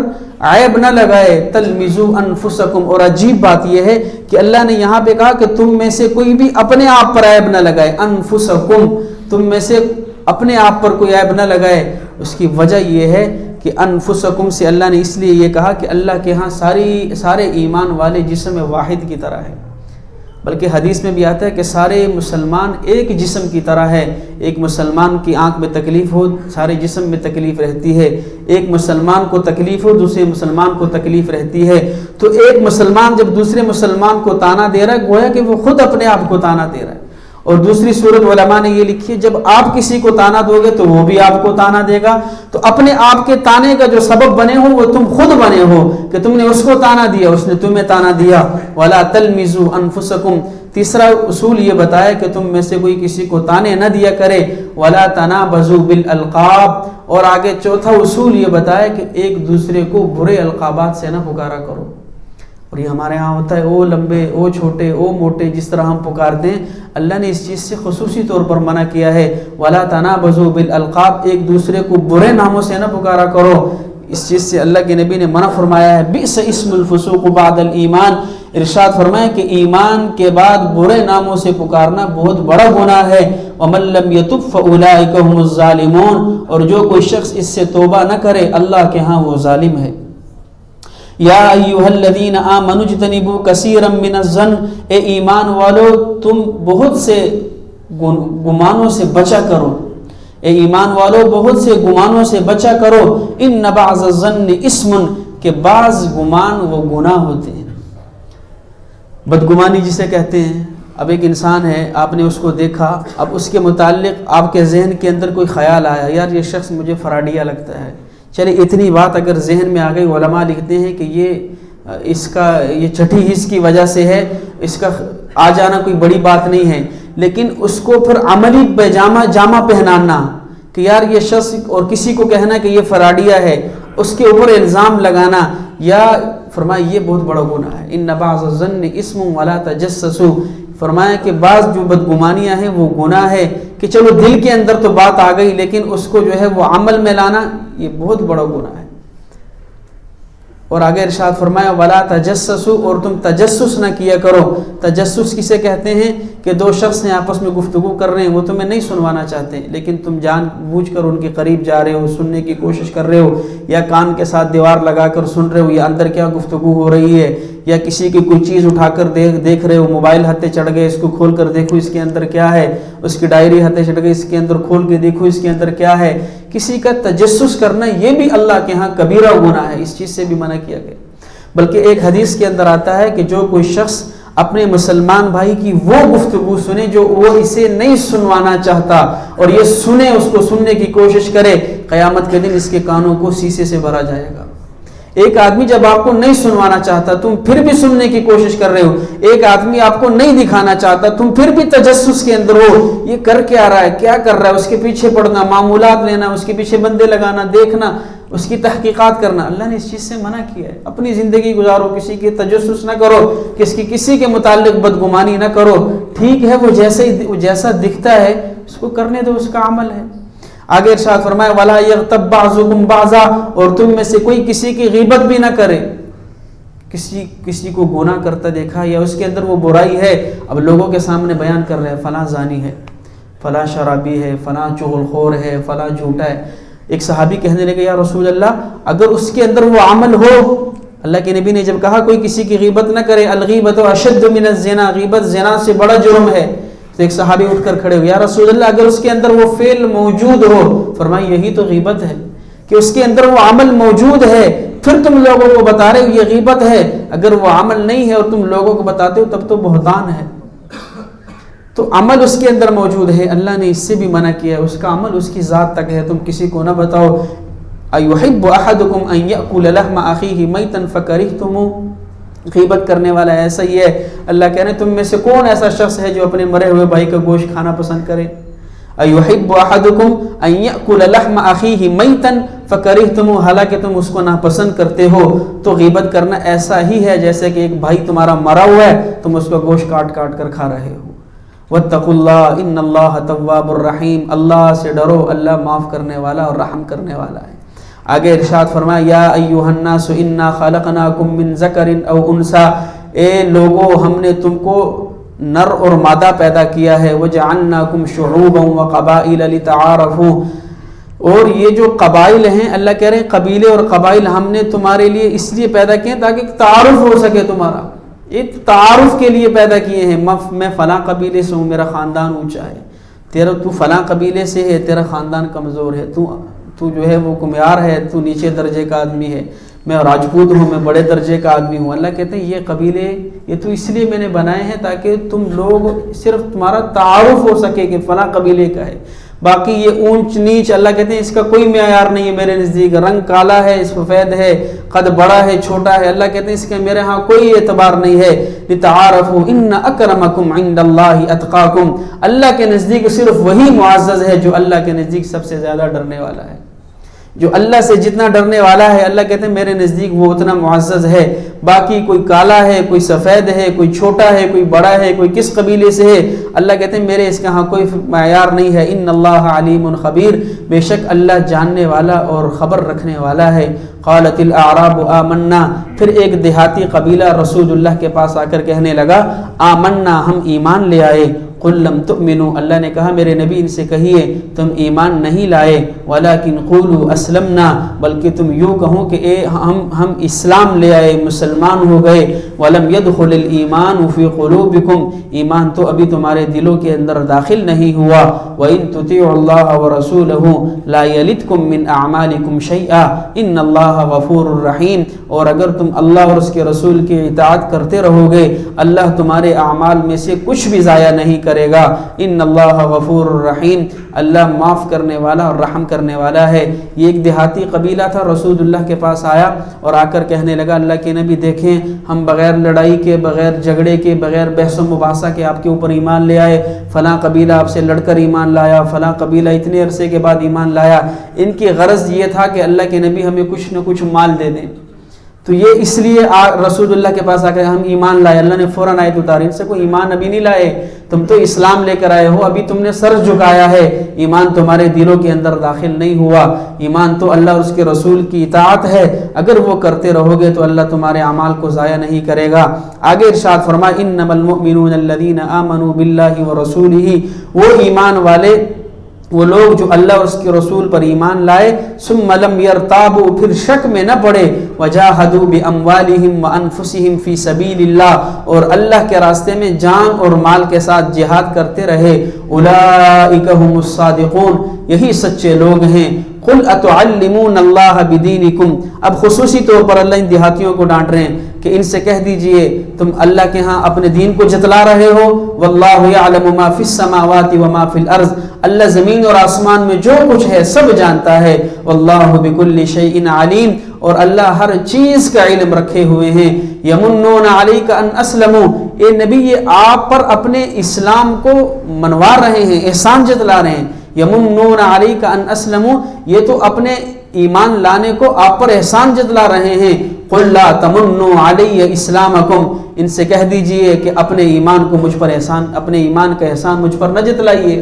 عیب نہ لگائے. تلمزوا انفسکم, اور عجیب بات یہ ہے کہ اللہ نے یہاں پہ کہا کہ تم میں سے کوئی بھی اپنے آپ پر عیب نہ لگائے. انفسکم, تم میں سے اپنے آپ پر کوئی عیب نہ لگائے. اس کی وجہ یہ ہے کہ انفسکم سے اللہ نے اس لیے یہ کہا کہ اللہ کے ہاں سارے ایمان والے جسم واحد کی طرح ہے. بلکہ حدیث میں بھی آتا ہے کہ سارے مسلمان ایک جسم کی طرح ہے. ایک مسلمان کی آنکھ میں تکلیف ہو سارے جسم میں تکلیف رہتی ہے, ایک مسلمان کو تکلیف ہو دوسرے مسلمان کو تکلیف رہتی ہے. تو ایک مسلمان جب دوسرے مسلمان کو طعنہ دے رہا ہے گویا کہ وہ خود اپنے آپ کو طعنہ دے رہا ہے. اور دوسری صورت علماء نے یہ لکھی ہے جب آپ کسی کو طعنہ دو گے تو وہ بھی آپ کو طعنہ دے گا. تو اپنے آپ کے طعنے کا جو سبب بنے ہو وہ تم خود بنے ہو کہ تم نے اس کو طعنہ دیا, اس نے تمہیں طعنہ دیا. ولا تلمزوا انفسکم, تیسرا اصول یہ بتایا کہ تم میں سے کوئی کسی کو طعنے نہ دیا کرے. ولا تنابزوا بالالقاب, اور آگے چوتھا اصول یہ بتایا کہ ایک دوسرے کو برے القابات سے نہ پکارا کرو. اور یہ ہمارے ہاں ہوتا ہے او لمبے, او چھوٹے, او موٹے, جس طرح ہم پکارتے ہیں. اللہ نے اس چیز سے خصوصی طور پر منع کیا ہے. ولا تنابزوا بالالقاب, ایک دوسرے کو برے ناموں سے نہ پکارا کرو. اس چیز سے اللہ کے نبی نے منع فرمایا ہے. بئس اسم الفسوق بعد الایمان, ارشاد فرمایا کہ ایمان کے بعد برے ناموں سے پکارنا بہت بڑا گناہ ہے. ومن لم یتب فاولئک هم الظالمون, اور جو کوئی شخص اس سے توبہ نہ کرے اللہ کے ہاں وہ ظالم ہے. یا ایھا الذین آمنوا اجتنبوا کثیرا من الظن, اے ایمان والو تم بہت سے گمانوں سے بچا کرو. اے ایمان والو بہت سے گمانوں سے بچا کرو. ان بعض الظن اسم, کہ بعض گمان وہ گناہ ہوتے ہیں. بدگمانی جسے کہتے ہیں. اب ایک انسان ہے, آپ نے اس کو دیکھا, اب اس کے متعلق آپ کے ذہن کے اندر کوئی خیال آیا یار یہ شخص مجھے فراڈیا لگتا ہے. چلے اتنی بات اگر ذہن میں آ گئی, علماء لکھتے ہیں کہ یہ چھٹی حس کی وجہ سے ہے, اس کا آ جانا کوئی بڑی بات نہیں ہے. لیکن اس کو پھر عملی جامہ پہنانا کہ یار یہ شخص, اور کسی کو کہنا کہ یہ فراڈیا ہے, اس کے اوپر الزام لگانا, یا فرمایا یہ بہت بڑا گناہ ہے. ان بعض الظن اسم ولا تجسسوا, فرمایا کہ بعض جو بدگمانیاں ہیں وہ گناہ ہے. کہ چلو دل کے اندر تو بات آ گئی لیکن اس کو جو ہے وہ عمل میں لانا یہ بہت بڑا گناہ ہے. اور آگے ارشاد فرمایا ولا تجسسوا, اور تم تجسس نہ کیا کرو. تجسس کسے کہتے ہیں کہ دو شخص ہیں آپس میں گفتگو کر رہے ہیں, وہ تمہیں نہیں سنوانا چاہتے لیکن تم جان بوجھ کر ان کے قریب جا رہے ہو, سننے کی کوشش کر رہے ہو, یا کان کے ساتھ دیوار لگا کر سن رہے ہو یا اندر کیا گفتگو ہو رہی ہے, یا کسی کی کوئی چیز اٹھا کر دیکھ رہے ہو, موبائل ہاتھے چڑھ گئے اس کو کھول کر دیکھو اس کے اندر کیا ہے, اس کی ڈائری ہاتھے چڑھ گئی اس کے اندر کھول کے دیکھو اس کے اندر کیا ہے. کسی کا تجسس کرنا یہ بھی اللہ کے ہاں کبیرہ گناہ ہے, اس چیز سے بھی منع کیا گیا. بلکہ ایک حدیث کے اندر آتا ہے کہ جو کوئی شخص اپنے مسلمان بھائی کی وہ گفتگو سنے جو وہ اسے نہیں سنوانا چاہتا اور یہ سنے, اس کو سننے کی کوشش کرے, قیامت کے دن اس کے کانوں کو شیشے سے بھرا جائے گا. ایک آدمی جب آپ کو نہیں سنوانا چاہتا تم پھر بھی سننے کی کوشش کر رہے ہو, ایک آدمی آپ کو نہیں دکھانا چاہتا تم پھر بھی تجسس کے اندر ہو, یہ کر کے آ رہا ہے, کیا کر رہا ہے, اس کے پیچھے پڑنا, معمولات لینا, اس کے پیچھے بندے لگانا, دیکھنا, اس کی تحقیقات کرنا. اللہ نے اس چیز سے منع کیا ہے. اپنی زندگی گزارو, کسی کے تجسس نہ کرو, کسی کے متعلق بدگمانی نہ کرو. ٹھیک ہے وہ جیسا دکھتا ہے اس کو کرنے دو, اس کا عمل ہے. آگے ارشاد فرمایا ولا یغتب بعضکم بعضا, اور تم میں سے کوئی کسی کی غیبت بھی نہ کرے. کسی کو گناہ کرتا دیکھا یا اس کے اندر وہ برائی ہے، اب لوگوں کے سامنے بیان کر رہے ہیں فلاں زانی ہے، فلاں شرابی ہے، فلاں چغل خور ہے، فلاں جھوٹا ہے۔ ایک صحابی کہنے لگے یا رسول اللہ اگر اس کے اندر وہ عمل ہو، اللہ کے نبی نے جب کہا کوئی کسی کی غیبت نہ کرے، الغیبت اشد من الزنا، غیبت زنا سے بڑا جرم ہے، تو ایک صحابی اٹھ کر کھڑے ہوئے یا رسول اللہ اگر اس کے اندر وہ فعل موجود ہو، فرمایا یہی تو غیبت ہے کہ اس کے اندر وہ عمل موجود ہے، پھر تم لوگوں کو بتا رہے ہو یہ غیبت ہے، اگر وہ عمل نہیں ہے اور تم لوگوں کو بتاتے ہو تب تو بہتان ہے۔ تو عمل اس کے اندر موجود ہے، اللہ نے اس سے بھی منع کیا ہے، اس کا عمل اس کی ذات تک ہے، تم کسی کو نہ بتاؤ۔ اَيُحِبُّ أَحَدُكُمْ أَن يَأْكُلَ لَحْمَ أَخِيهِ مَيْتًا فَكَرِهْتُمُوهُ، غیبت کرنے والا ایسا ہی ہے، اللہ کہہ رہے ہیں تم میں سے کون ایسا شخص ہے جو اپنے مرے ہوئے بھائی کا گوشت کھانا پسند کرے؟ اَيُحِبُّ أَحَدُكُمْ أَن يَأْكُلَ لَحْمَ أَخِيهِ مَيْتًا فَكَرِهْتُمُوهُ، حالانکہ تم اس کو ناپسند کرتے ہو۔ تو غیبت کرنا ایسا ہی ہے جیسے کہ ایک بھائی تمہارا مرا ہوا ہے، تم اس کا گوشت کاٹ کاٹ کر کھا رہے ہو۔ وَاتَّقُوا اللَّهَ إِنَّ اللَّهَ تَوَّابٌ رَحِيمٌ، اللہ سے ڈرو، اللہ معاف کرنے والا اور رحم کرنے والا ہے۔ آگے ارشاد فرمایا یا ایھا الناس انا خلقناکم من ذکر او انثی، اے لوگو ہم نے تم کو نر اور مادہ پیدا کیا ہے، وجعلناکم شعوبا وقبائل لتعارفوا، اور یہ جو قبائل ہیں اللہ کہہ رہے ہیں قبیلے اور قبائل ہم نے تمہارے لیے اس لیے پیدا کیے تاکہ تعارف ہو سکے تمہارا، یہ تعارف کے لیے پیدا کیے ہیں۔ میں فلاں قبیلے سے ہوں، میرا خاندان اونچا ہے، تو فلاں قبیلے سے ہے، تیرا خاندان کمزور ہے، تو جو ہے وہ کمیار ہے، تو نیچے درجے کا آدمی ہے، میں راجپوت ہوں، میں بڑے درجے کا آدمی ہوں۔ اللہ کہتے ہیں یہ قبیلے یہ تو اس لیے میں نے بنائے ہیں تاکہ تم لوگ صرف تمہارا تعارف ہو سکے کہ فلاں قبیلے کا ہے، باقی یہ اونچ نیچ اللہ کہتے ہیں اس کا کوئی معیار نہیں ہے میرے نزدیک، رنگ کالا ہے، سفید ہے، قد بڑا ہے، چھوٹا ہے، اللہ کہتے ہیں اس کا میرے ہاں کوئی اعتبار نہیں ہے۔ لتعارفوا ان اکرمکم عند اللہ اتقاکم، اللہ کے نزدیک صرف وہی معزز ہے جو اللہ کے نزدیک سب سے زیادہ ڈرنے والا ہے، جو اللہ سے جتنا ڈرنے والا ہے اللہ کہتے ہیں میرے نزدیک وہ اتنا معزز ہے۔ باقی کوئی کالا ہے، کوئی سفید ہے، کوئی چھوٹا ہے، کوئی بڑا ہے، کوئی کس قبیلے سے ہے، اللہ کہتے ہیں میرے اس کے ہاں کوئی معیار نہیں ہے۔ ان اللہ علیم خبیر، بے شک اللہ جاننے والا اور خبر رکھنے والا ہے۔ قالت الاعراب آمنا، پھر ایک دیہاتی قبیلہ رسول اللہ کے پاس آ کر کہنے لگا آمنا، ہم ایمان لے آئے۔ قل لم تؤمنوا، اللہ نے کہا میرے نبی ان سے کہیے تم ایمان نہیں لائے، ولکن قولوا اسلمنا، بلکہ تم یوں کہو کہ ہم اسلام لے آئے، مسلمان ہو گئے۔ ولم يدخل الايمان في قلوبكم، ایمان تو ابھی تمہارے دلوں کے اندر داخل نہیں ہوا۔ وان تطيعوا الله ورسوله لا يلدكم من اعمالكم شيئا ان الله غفور رحیم، اور اگر تم اللہ اور اس کے رسول کی اطاعت کرتے رہو گے اللہ تمہارے اعمال میں سے کچھ بھی ضائع نہیں کرے گا۔ ان اللہ غفور الرحیم، اللہ معاف کرنے والا اور رحم کرنے والا ہے۔ یہ ایک دیہاتی قبیلہ تھا، رسول اللہ کے پاس آیا اور آ کر کہنے لگا اللہ کے نبی دیکھیں ہم بغیر لڑائی کے، بغیر جھگڑے کے، بغیر بحث و مباحثہ کے آپ کے اوپر ایمان لے آئے، فلاں قبیلہ آپ سے لڑ کر ایمان لایا، فلاں قبیلہ اتنے عرصے کے بعد ایمان لایا۔ ان کی غرض یہ تھا کہ اللہ کے نبی ہمیں کچھ نہ کچھ مال دے دیں، تو یہ اس لیے رسول اللہ کے پاس آ کر ہم ایمان لائے۔ اللہ نے فوراً آیت اتاری ان سے کوئی ایمان ابھی نہیں لائے، تم تو اسلام لے کر آئے ہو، ابھی تم نے سر جھکایا ہے، ایمان تمہارے دلوں کے اندر داخل نہیں ہوا۔ ایمان تو اللہ اور اس کے رسول کی اطاعت ہے، اگر وہ کرتے رہو گے تو اللہ تمہارے اعمال کو ضائع نہیں کرے گا۔ آگے ارشاد فرمایا انما المؤمنون الذین آمنوا باللہ ورسولہ، وہ ایمان والے وہ لوگ جو اللہ اور اس کے رسول پر ایمان لائے، ثم لم يرتابوا، پھر شک میں نہ پڑے، وجاہدوا باموالہم وانفسہم فی سبیل اللہ، اور اللہ کے راستے میں جان اور مال کے ساتھ جہاد کرتے رہے، اولئک هم الصادقون، یہی سچے لوگ ہیں۔ قل اتعلمون اللہ بدینکم، اب خصوصی طور پر اللہ ان دیہاتیوں کو ڈانٹ رہے ہیں کہ ان سے کہہ دیجئے تم اللہ کے ہاں اپنے دین کو جتلا رہے ہو، واللہ یعلم ما فی السماوات وما فی الارض، اللہ زمین اور آسمان میں جو کچھ ہے سب جانتا ہے، واللہ بکل شیء علیم، اور اللہ ہر چیز کا علم رکھے ہوئے ہیں۔ یمنون علیک ان اسلموا، اے نبی یہ آپ پر اپنے اسلام کو منوا رہے ہیں، احسان جتلا رہے ہیں۔ یمنون علیک ان اسلموا، یہ تو اپنے ایمان لانے کو آپ پر احسان جتلا رہے ہیں۔ قل لا تمنوا علی اسلامکم، ان سے کہہ دیجئے کہ اپنے ایمان کو مجھ پر احسان، اپنے ایمان کا احسان مجھ پر نہ جتلائیے۔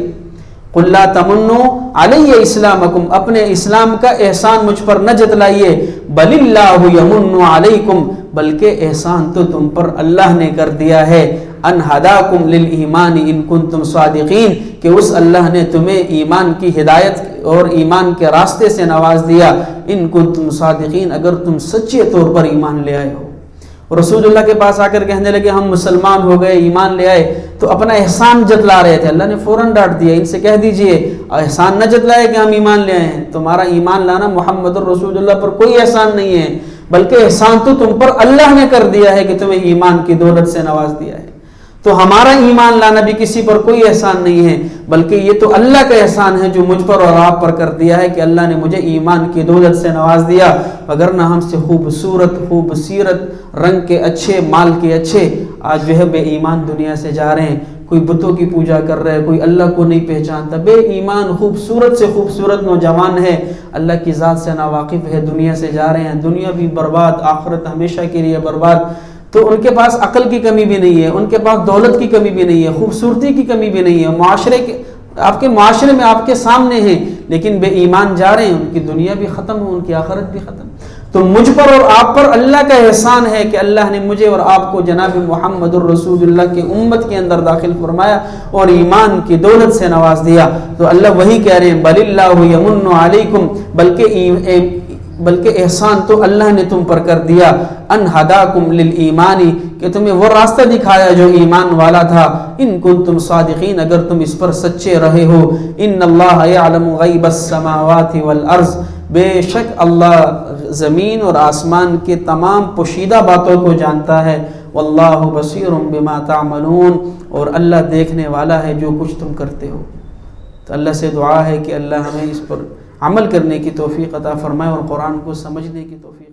قل لا تمنوا علی اسلامکم، اپنے اسلام کا احسان مجھ پر نہ جتلائیے، بل اللہ یمن علیکم، بلکہ احسان تو تم پر اللہ نے کر دیا ہے، ان ہداکم للایمان ان کنتم صادقین، کہ اس اللہ نے تمہیں ایمان کی ہدایت اور ایمان کے راستے سے نواز دیا، ان کنتم صادقین، اگر تم سچے طور پر ایمان لے آئے ہو۔ اور رسول اللہ کے پاس آ کر کہنے لگے ہم مسلمان ہو گئے، ایمان لے آئے، تو اپنا احسان جتلا رہے تھے۔ اللہ نے فوراً ڈانٹ دیا، ان سے کہہ دیجئے احسان نہ جتلائے کہ ہم ایمان لے آئے ہیں، تمہارا ایمان لانا محمد الرسول اللہ پر کوئی احسان نہیں ہے، بلکہ احسان تو تم پر اللہ نے کر دیا ہے کہ تمہیں ایمان کی دولت سے نواز دیا ہے۔ تو ہمارا ایمان لانا بھی کسی پر کوئی احسان نہیں ہے، بلکہ یہ تو اللہ کا احسان ہے جو مجھ پر اور آپ پر کر دیا ہے کہ اللہ نے مجھے ایمان کی دولت سے نواز دیا، وگرنہ ہم سے خوبصورت رنگ کے اچھے، مال کے اچھے آج جو ہے بے ایمان دنیا سے جا رہے ہیں۔ کوئی بتوں کی پوجا کر رہا ہے، کوئی اللہ کو نہیں پہچانتا، بے ایمان خوبصورت سے خوبصورت نوجوان ہے، اللہ کی ذات سے ناواقف ہے، دنیا سے جا رہے ہیں، دنیا بھی برباد، آخرت ہمیشہ کے لیے برباد۔ تو ان کے پاس عقل کی کمی بھی نہیں ہے، ان کے پاس دولت کی کمی بھی نہیں ہے، خوبصورتی کی کمی بھی نہیں ہے، آپ کے معاشرے میں آپ کے سامنے ہیں، لیکن بے ایمان جا رہے ہیں، ان کی دنیا بھی ختم ہو، ان کی آخرت بھی ختم۔ تو مجھ پر اور آپ پر اللہ کا احسان ہے کہ اللہ نے مجھے اور آپ کو جناب محمد الرسول اللہ کے امت کے اندر داخل فرمایا اور ایمان کی دولت سے نواز دیا۔ تو اللہ وہی کہہ رہے ہیں بل اللہ یمن علیکم، بلکہ احسان تو اللہ نے تم پر کر دیا، ان ہداکم للایمان، کہ تمہیں وہ راستہ دکھایا جو ایمان والا تھا، ان کنتم صادقین، اگر تم اس پر سچے رہے ہو۔ ان اللہ یعلم غیب السماوات والارض، بے شک اللہ زمین اور آسمان کے تمام پوشیدہ باتوں کو جانتا ہے، واللہ بصیر بما تعملون، اور اللہ دیکھنے والا ہے جو کچھ تم کرتے ہو۔ تو اللہ سے دعا ہے کہ اللہ ہمیں اس پر عمل کرنے کی توفیق عطا فرمائے اور قرآن کو سمجھنے کی توفیق